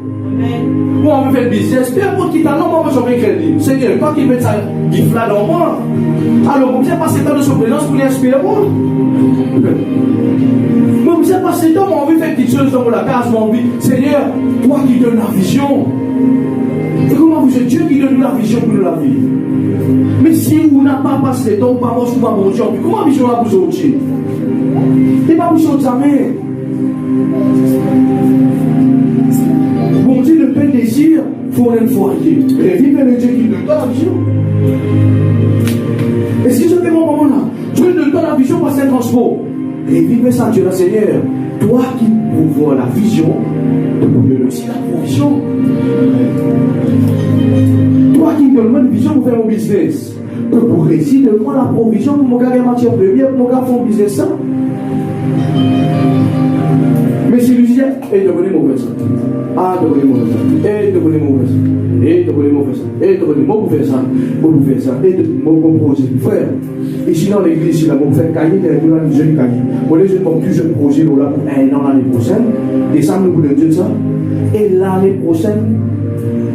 Moi, on veut faire le business. Peu importe qui t'a non, moi, j'en veux crédit. Seigneur, pas qu'il mette ça gifle là dans moi. Alors, vous ne passer temps de son présence pour l'inspirer moi. Moi, vous n'avez passé temps, moi, on veut faire quelque chose dans la case, moi, on veut, Seigneur, toi qui donnes la vision. Et comment vous êtes Dieu qui donne la vision pour la vie? Mais si vous n'avez pas passé temps, pas moi, je ne pas mon Dieu, comment la vision va vous sortir? Et pas vous sortir jamais. Bon Dieu, le plein désir, il faut un foyer. Revive le Dieu qui donne la vision. Est-ce que je fais mon moment là? Dieu ne donne pas la vision par un transport. Revive ça, Dieu, le Seigneur. Toi qui pourvois la vision, tu peux donner aussi la provision. Toi qui me donnes une vision pour faire mon business, tu peux réussir de moi la provision pour mon gars de matière première, pour mon gars faire mon business ça. Mais si lui dit, et te connais mon frère ça. Ah, te connais mon frère ça. Et te connais mon frère ça. Et te connais mon frère ça. Et te connais mon frère ça. Mon frère ça. Et mon projet. Frère, ici dans l'église, il a mon frère cahier, il a un jeune cahier. Moi, je vais mon plus jeune projet là pour un an l'année prochaine. Décembre, nous voulons dire ça. Et l'année prochaine,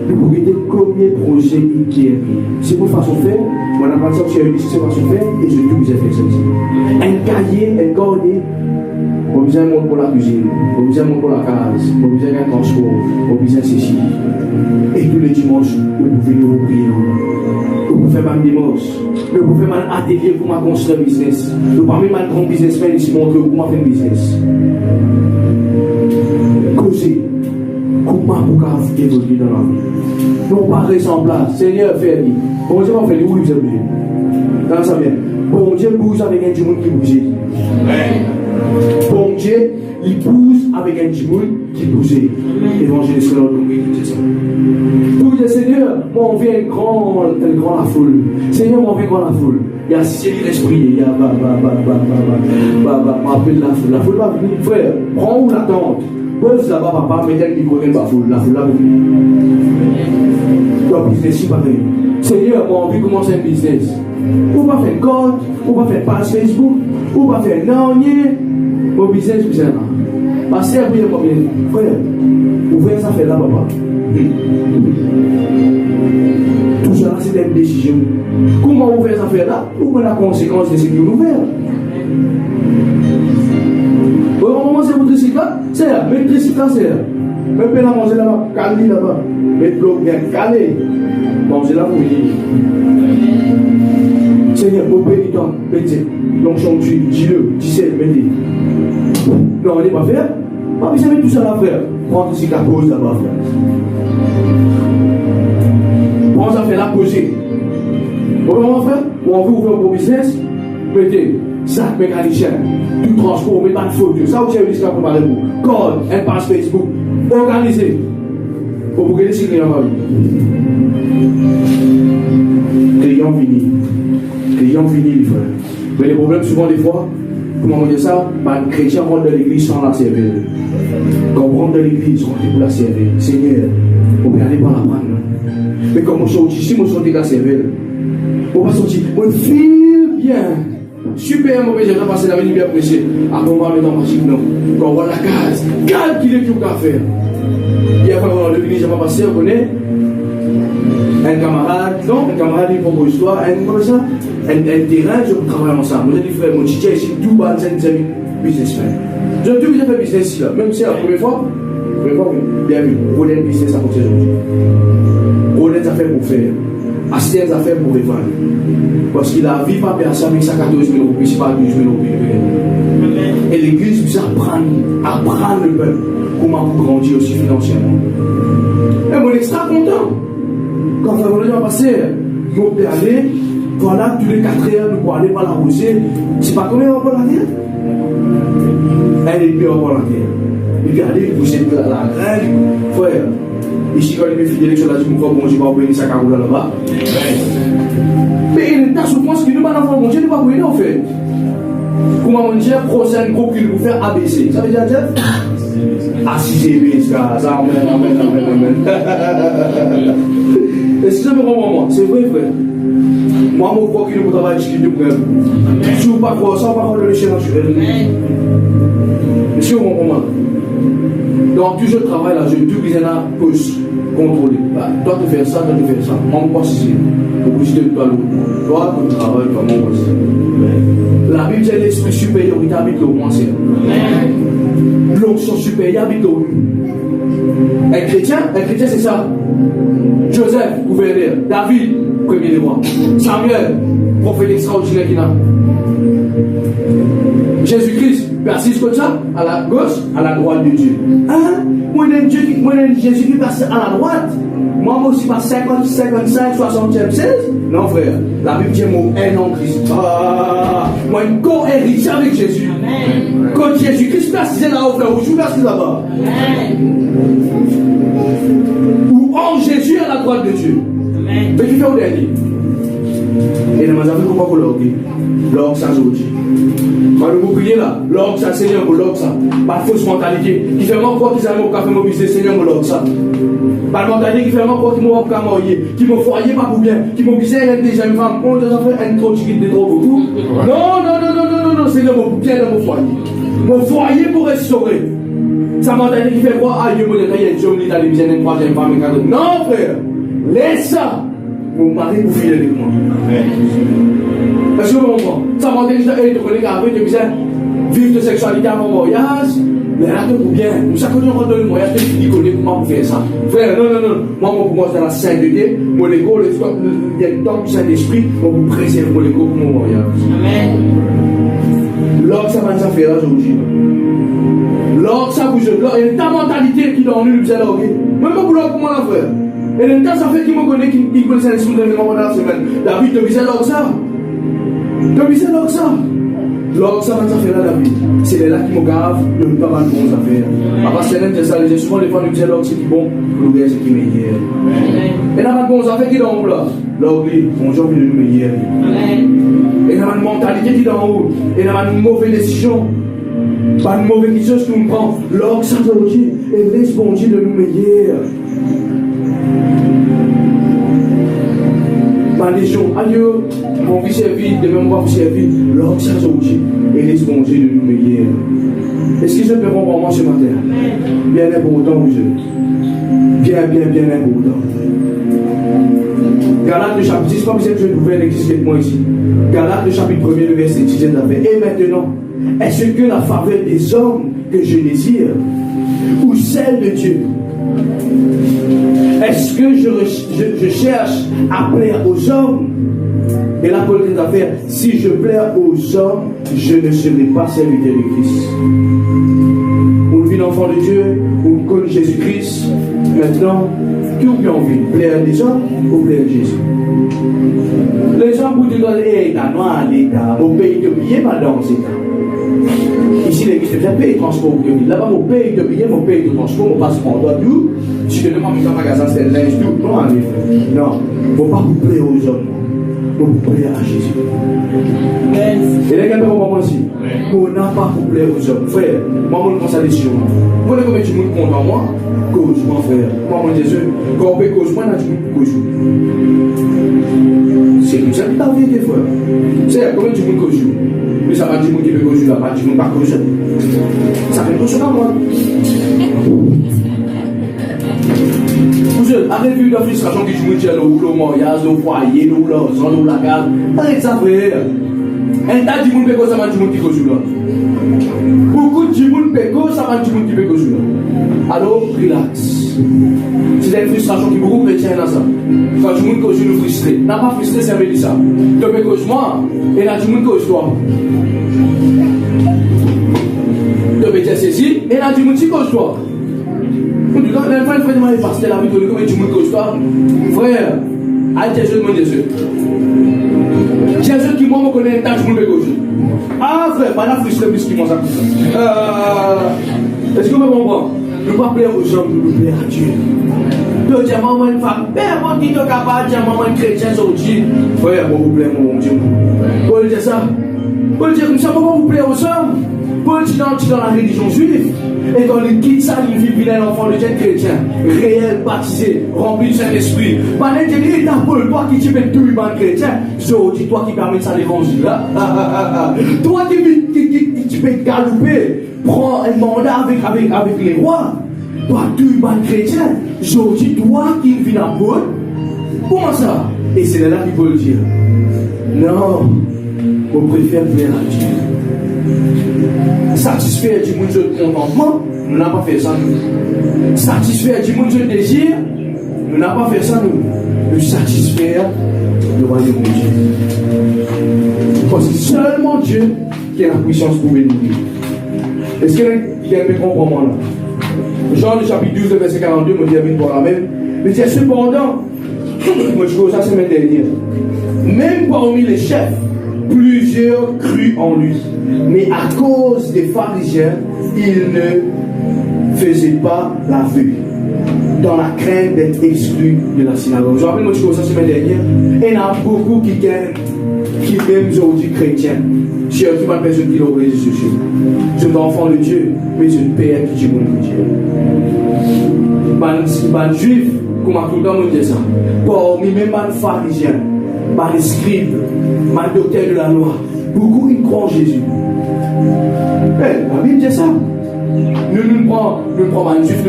nous pourrions dire combien de projets qui est. C'est pour façon faire. Moi, on a pas dit que c'est façon faire. Et je dis que j'ai fait ça. Un cahier, un cornet. On a besoin de monde pour la cuisine, on a besoin de monde pour la case, on a besoin d'un transport, on a besoin de ceci. Et tous les dimanches, vous pouvez nous prier. Vous pouvez faire un dimanche. Vous pouvez faire un atelier pour ma construire un business. Vous pouvez faire un grand businessman ici montrer comment faire un business. Causer. Comment vous pouvez évoluer dans la vie. Non pas ressemblable. Seigneur, fais-le. Bon Dieu, on fait le où vous êtes. Dans ça bien. Bon Dieu, bouge avec un monde qui bouge. Bon Dieu, il pousse avec un petit monde qui bougeait. Évangéliste de l'autre c'est ça. Tout le Seigneur, moi on vient grand la foule. Seigneur, moi on vient grand la foule. Il y a saisir l'esprit, il y a m'appelle la foule. La foule va venir, frère, prends où l'attente. Pose là-bas, papa, mettez le micro dans la foule va venir. Donc, business, c'est pareil. Seigneur, moi, envie de commencer un business. Ou pas faire code, ou pas faire page Facebook, ou pas faire dernier. Mon business, vous savez. Passer à prier combien? Frère, ouvrez ça fait là, papa. Tout ça, c'est une décision. Comment ouvrir ça fait là? Ou la conséquence de ce que nous faisons? Au moment où c'est votre tricycle, c'est là. Mettre tricycle, c'est là. Même pas la manger là-bas, calé là-bas. Mettre l'eau bien calé. Manger là pour lui. Seigneur, mon pénitent, petit, l'onction tu, dis-le, dis-le, mettez. Non, on n'est pas faire. Pas besoin de tout ça là, frère. Prends ici la cause là-bas, frère. Prends ça, faire la poser. Au moment, frère, où on veut ouvrir un bon business, mettez sac mécanicien, tout transport, mais pas de fauteuil. Ça, vous avez dit ça pour parler pour. Code, un page Facebook, organisé. Pour vous aider si client va client fini. Client fini, les frères. Mais les problèmes, souvent, des fois, comment on dit ça? Les chrétiens rentrent dans l'église sans la servir. Quand on rentre dans l'église, on rentre pour la servir. Seigneur, on ne regarde pas la prendre. Mais quand on sort ici, on sort de la servir. On va sortir, on file bien. Super mauvais, j'ai passé la vie bien pressée. Après, on va mettre en machine, non. Quand on voit la case, calculez tout qu'à faire. Il y a pas dans l'église, j'ai pas passé, on connaît. Un camarade, non, un camarade, il prend pour histoire, un terrain, je travaille ensemble. Vous avez dit, frère, mon titi ici, tout bas, c'est un businessman. Je tout déjà fait business ici, là. Même si c'est la première fois, bien vu, on a un business à côté aujourd'hui. On a des affaires pour faire. Acheter des affaires pour les vendre. Parce qu'il a vie pas personne avec 114 000 roupies, c'est pas 12 000 roupies. Et l'église vous apprendre le peuple comment vous grandir aussi financièrement. Et moi, extra content. Quand on va passer, nous peut aller, voilà, tous les 4 heures, nous pouvons aller par la rosée. C'est pas combien on va la terre? Elle est bien on va la terre. Regardez, vous êtes la graine, frère. Ici, quand il est fidèle sur la Dieu, bon Dieu va ouvrir sa caroule là-bas. Mais il est à ce point qu'il ne va pas bon Dieu, il ne va pas ouvrir en fait. Comment on dit, prochaine groupe qu'il vous faire ABC. Ça veut dire, A6B, ça, amen. Est-ce que ça me rend moi? C'est vrai, frère. Moi, je crois qu'il nous travaille qui nous prenne. Si vous ne pas croire ça, on va prendre le chien naturel. Monsieur, mon moment. Donc, tout ce travail là, je tout bien là, pousse, contrôler. Toi, tu fais ça, toi, tu fais ça. Moi, je pense ici. Pour bouger de toi, l'autre. Toi, ton travail, toi, mon boss. La Bible, c'est l'esprit supérieur qui habite au moins, c'est. L'onction supérieure habite au un chrétien, c'est ça. Joseph, gouverneur. David, premier des rois. Samuel, prophète extraordinaire qui n'a. Jésus-Christ, persiste comme ça, à la gauche, à la droite de Dieu. Hein? Moi, Jésus qui passe à la droite. Moi aussi, pas 50, 55, 60, 16. Non, frère. La Bible dit mon un en Christ. Moi, une co-héritier avec Jésus. Amen. Quand Jésus-Christ passe là-haut, frère, où je passe là-bas. Ou en Jésus à la droite de Dieu. Amen. Mais qui fait au dernier? Et nous avons comment pour l'orgue? L'orgue, ça, aujourd'hui. Quand nous prions là, l'orgue, ça, Seigneur, pour l'orgue, ça. Pas de fausse mentalité. Qui fait moi croire qu'ils ont fait mon business, Seigneur, pour l'orgue, ça. Pas de mentalité qui fait moi croire qu'ils m'ont pas marié, qui m'ont foyer pas pour bien, qui m'ont business avec des jeunes femmes, on déjà fait un trop chiquit de trop beaucoup. Non, Seigneur, mon bien dans mon foyer. Mon foyer pour restaurer. Ça mentalité qui fait croire, Dieu, mon Dieu, il y a un homme qui a des business d'une troisième femme, et quatre. Non, frère. Laisse ça. Mon mari vous file avec moi. Parce que bon, ça m'a dit que tu connais qu'avec tu disais vivre de sexualité avant mariage, mais là tout bien. Nous ça connaît encore le moyen de dire connaît comment faire ça. Frère, non. Moi pour moi c'est dans la sainteté, mon ego le temps du Saint-Esprit pour vous préserver mon ego pour mon mariage. Amen. L'autre ça va ça faire là aujourd'hui. L'autre ça bouge, il y a ta mentalité qui donne lui bien là. Même pas pour l'autre pour moi là frère. Et le temps, ça fait qu'il me connaît, qu'il connaît l'esprit de l'élément pendant la semaine. David, te visait l'oxa. L'oxa, ça fait là, David. C'est là qui me gave de ne pas mal de bons affaires. Parce que c'est ça, j'ai souvent les femmes qui disent l'oxa, c'est qui bon, le gars, c'est qui meilleur. Et là, mal de bons affaires qui sont en haut là. L'oxa, bonjour, il est le meilleur. Et là, mal de mentalité qui est en haut. Et là, mal de mauvaise décision. Pas de mauvaise décision, ce qu'on prend. L'oxa, ça aussi. Et laisse bon Dieu de nous meilleur. Ma légion, adieu, mon vie servi, demain on va vous servir, l'homme ça aujourd'hui, et laisse bon Dieu de nous meilleurs. Est-ce qu'ils se paieront pour moi ce matin? Bien important, vous bien important. Galates le chapitre 10, comme vous êtes une nouvelle église avec moi ici. Galates le chapitre 1er, le verset 10 d'affaire. Et maintenant, est-ce que la faveur des hommes que je désire, ou celle de Dieu? Est-ce que je cherche à plaire aux hommes? Et là, Paul dit d'affaire, si je plaire aux hommes, je ne serai pas serviteur de Christ. On vit l'enfant de Dieu, on connaît Jésus-Christ. Maintenant, qui ont bien envie? Plaire les hommes ou plaire Jésus? Les hommes vous disent, mon pays de billets, madame, c'est ça. Ici, l'église de paye le transport de billets. Là-bas, mon pays de billets, mon pays de transport, mon passeport, tout. Si je demande dans un magasin, c'est linge, tout. Non, non, il ne faut pas vous plaire aux hommes. Pour vous plaire à Jésus. Et les gars, comment aussi? Pour n'a pas vous plaire aux hommes. Frère, moi, je pense à l'émission. Vous voyez combien de monde compte en moi? Cause, mon frère. Moi, Jésus, quand on peut cause, moi, je suis cause. C'est comme ça que ta vie, frère. C'est combien de monde cause? Mais ça va dire qui peut cause là-bas, tu ne peux pas cause. Ça fait cause à moi. Vous avez vu la frustration qui joue le mariage, le foyer, le la gare. Arrête ça, frère. Un tas de gens qui ça va dire qui cause là. Beaucoup de gens ça va dire qui peut cause là. Alors, relax. C'est une frustration qui beaucoup chrétiens dans ça. Quand tu me cause, je frustré. N'a pas frustré, ça veut dire ça. Tu me cause moi, et là tu me cause toi. Tu me dis ceci, et là tu me dis cause toi. Pasteur, la vie de l'homme, tu me causes pas. Frère, à Jésus, mon Jésus. Jésus qui moi me connaît, tant que je me cause. Ah, frère, pas la frustration plus qui m'en ça. Est-ce que vous me comprenez? Ne pas plaire aux hommes, nous plaire à Dieu. Tu dis, maman, une femme, moi qui te capable, dis, maman, une chrétienne, aujourd'hui. Frère, moi, vous plaire, mon Dieu. Paul dit ça. Paul dit comme ça, pourquoi vous plaire aux hommes? Paul dit dans la religion juive. Et quand il quitte ça, il vit un enfant de Dieu chrétien, réel, baptisé, rempli du Saint-Esprit. Pendant que il est Paul, toi qui tu fais tout le monde chrétien, dis toi qui permet ça l'évangile là. Toi qui peux galoper, prends un mandat avec les rois. Toi, tout le monde chrétien, dis toi qui vis dans Paul. Comment ça? Et c'est là qu'il peut le dire. Non, on préfère plaire à Dieu. Satisfaire du monde de contentement, nous n'avons pas fait ça nous. Satisfaire du monde de désir, nous n'avons pas fait ça nous. Nous satisfaire le royaume de Dieu. Parce que seulement Dieu qui a la puissance pour bénir. Est-ce qu'il y a un peu comprendre là? Jean le chapitre 12, verset 42, me termine par la même. Mais c'est cependant, moi je vois ça semaine dernière, même parmi les chefs, plusieurs crurent en lui. Mais à cause des pharisiens, ils ne faisaient pas la vue, dans la crainte d'être exclus de la synagogue. Je me rappelle, moi, je suis ça la semaine dernière. Et il y en a beaucoup qui même aujourd'hui chrétiens. J'ai aucune personne qui l'aurait dit ceci. Je suis enfant de Dieu, mais je ne père qui dit mon Dieu. Les juifs, comme tout le temps, on dit ça. Parmi même les pharisiens, les scribes, les docteurs de la loi, beaucoup ils croient en Jésus. La Bible dit ça. Nous prenons un juif,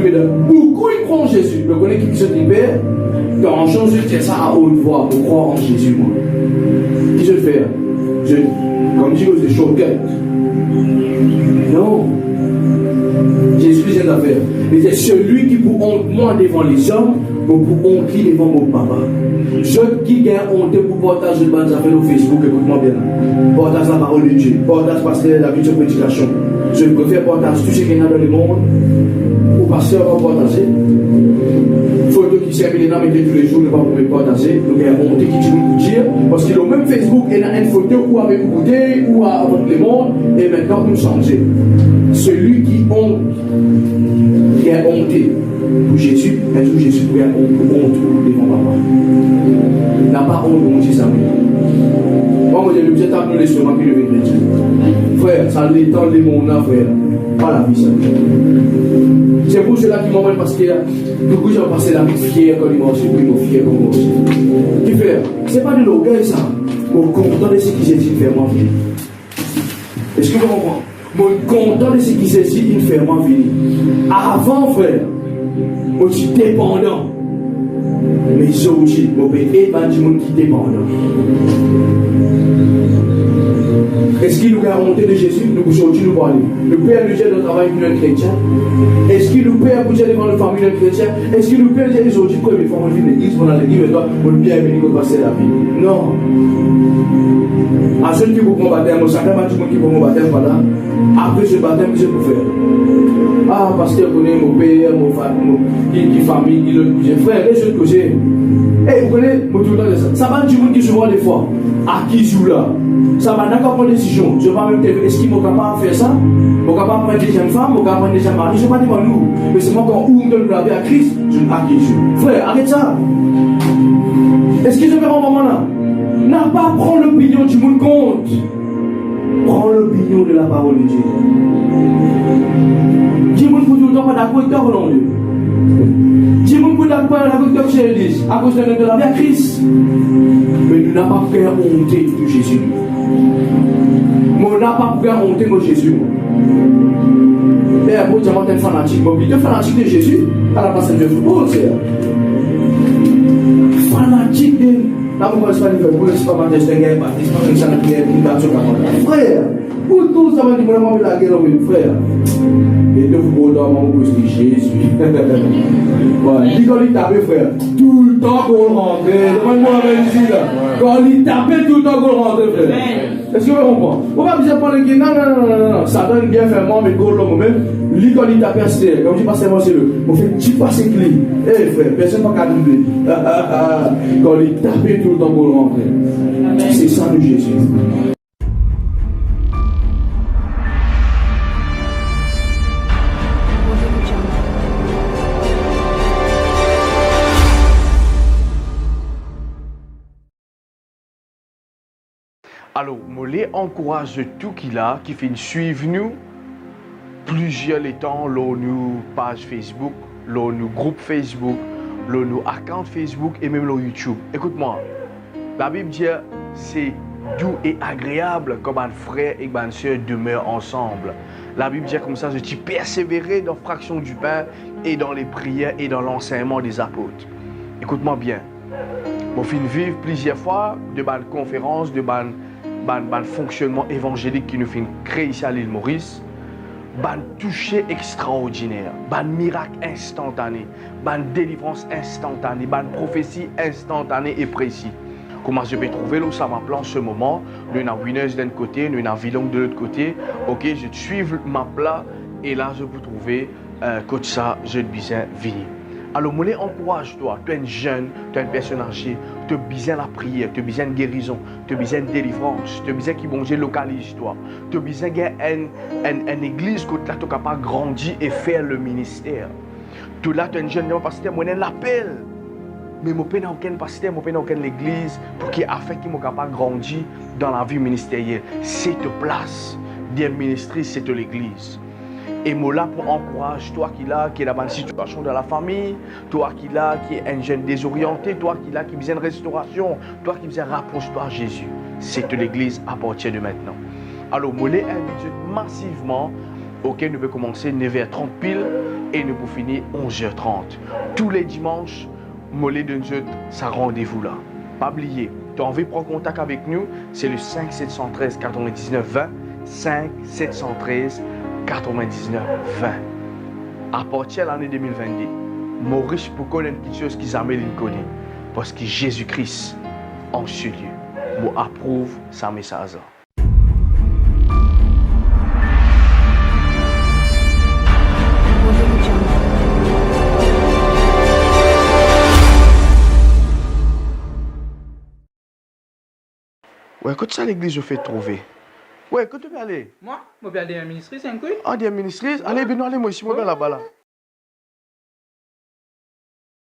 beaucoup ils croient en Jésus. Vous connaissez qui se libère. Dans chose, je dis ça à haute voix pour croire en Jésus. Moi. Qui se fait? Comme je dis, c'est choquette. Non. Jésus vient d'affaire. Il dit celui qui pour honte moi devant les hommes, pour honte devant mon papa. Ceux qui gagnent honte pour partager le bonnes affaires sur Facebook, écoute-moi bien. Partage la parole de Dieu. Partage pasteur la vie de prédication. Je préfère partager tout ce qu'il y a dans le monde. Au pasteur va partager. Photo qui servent les noms et tous les jours ne va pas partager. Donc il y a honte qui dit vous dire. Parce qu'il y a même Facebook, il y a une photo ou avec vous ou avec le monde. Et maintenant vous changez. Celui qui honte, qui est honté pour Jésus, un jour Jésus pourrait honte devant papa. Il n'a pas honte pour Jésus. Moi, je vous ai appelé les soins qui le chrétien. Frère, ça l'étend les mondes, frère. Pas la vie, ça. C'est pour ça c'est là qui m'a parce que beaucoup j'ai passé la vie fière quand ils m'ont reçu, puis ils m'ont fier comme moi aussi. Qui fait? C'est pas de l'orgueil ça. Mon content de ce qui s'est dit, fait moi vie. Est-ce que vous comprenez? Mon content de ce qui s'est dit, il fait moi vie. Avant, frère, je suis dépendant. Mais aujourd'hui, je peux aider les gens qui sont dépendants. Est-ce qu'il nous a remonté de Jésus? Nous aujourd'hui nous parlons. Le Père nous gère de travail pour un chrétien. Est-ce qu'il nous paie pour gérer devant la famille d'un chrétien? Est-ce qu'il nous paie aujourd'hui pour les femmes de l'église, pour l'église, mais toi, pour le bien venir pour passer la vie? Non. À ceux qui vont combattre, au sacrement du monde qui vont combattre, voilà. Après ce baptême, qu'est-ce que vous faites? Ah, parce que vous connaissez mon père, mon famille, qui le frère, les autres côtés. Eh, vous connaissez, ça va du monde qui se voit des fois. À qui joue là? Ça va d'accord prendre une décision. Je ne sais pas même est-ce qu'ils sont capables de faire ça? Ils sont capables de prendre une deuxième femme, ils sont capables de prendre une deuxième mari. Je ne sais pas dire nous. Mais c'est moi quand où de la vie à Christ, je ne à qui joue. Frère, arrête ça. Est-ce qu'ils ont fait un moment là? N'a pas prendre l'opinion du monde compte. Prends l'opinion de la parole de Dieu. Dis-moi que vous n'êtes pas d'accord avec toi, non? Dis-moi que vous n'êtes pas d'accord avec toi, chez l'église, à cause de la vie à Christ. Mais nous n'avons pas faire honter de Jésus. Mais on n'a pas faire honter de Jésus. Mais pour dire que tu es fanatique, tu es fanatique de Jésus, à la place de football, c'est fanatique de. Là, vous ne pouvez pas dire que c'est pas Manchester United, c'est pas une chaîne qui est une garçon comme frère, pour tout ça, va dire que la guerre, frère. Et de vous dans mon poste de Jésus. Quand il tapait, frère, tout le temps qu'on rentrait, demande-moi ici là. Quand il tapait tout le temps qu'on rentrait, frère. Est-ce que vous comprenez? On va dire pas le non, ça donne bien faire moi, mais goal moi-même. Lui, quand il tapait, c'était, comme je dis pas seulement c'est le, on fait petit passer clé. Eh frère, personne n'a qu'à doubler. Quand il tapait tout le temps qu'on rentrait. C'est ça de Jésus. Alors, je encourage tout qui fait suivre nous plusieurs temps, nos pages Facebook, nos groupes Facebook, nos accounts Facebook et même nos YouTube. Écoute-moi, la Bible dit c'est doux et agréable comme un frère et une soeur demeurent ensemble. La Bible dit comme ça, je t'ai persévéré dans la fraction du pain et dans les prières et dans l'enseignement des apôtres. Écoute-moi bien. Mon fin vivre plusieurs fois de bonnes conférences, de bonnes fonctionnement évangélique qui nous fait créer ici à l'île Maurice, ban toucher extraordinaire, ban miracle instantané, ban délivrance instantanée, ban prophétie instantanée et précis. Comment je vais trouver là où ça m'appelle en ce moment? Nous avons Winners d'un côté, nous avons Villon de l'autre côté. Ok, je suis ma plat et là je peux trouver coach ça, je vais bien venir. Alors, je encourage toi, tu es un jeune, tu es une personne âgée, tu as besoin de la prière, tu as besoin de guérison, tu as besoin de délivrance, tu as besoin que bon Dieu localise toi, tu as besoin d'une église que tu es capable de grandir et faire le ministère. Tu là, tu es un jeune pasteur, moi, je l'appelle. Mais je n'ai aucun pasteur, je n'ai aucune église pour qu'il afin qu'il soit capable de grandir dans la vie ministérielle. C'est ta place d'un ministère, c'est l'église. Et moi là pour encourager toi qui est dans une situation de la famille, toi qui est un jeune désorienté, toi qui a besoin de restauration, toi qui besoin de rapproche-toi à Jésus. C'est l'église à partir de maintenant. Alors, moi les invite massivement. Ok, nous pouvons commencer 9h30 pile et nous pouvons finir 11h30. Tous les dimanches, moi les donne ça rendez-vous là. Pas oublier, tu as envie de prendre contact avec nous, c'est le 5 713 99 20, 5 713 99 20. À partir de l'année 2022, Maurice pour connaître quelque chose qu'ils amènent connaît. Parce que Jésus-Christ en ce lieu, moi approuve sa message. Ouais, écoute ça l'église je fais trouver. Ouais, écoute tu peux aller. Moi, je vais aller à un ministère, c'est un coup. Ah, des ministres. Allez, ben allez moi ici, moi là-bas là.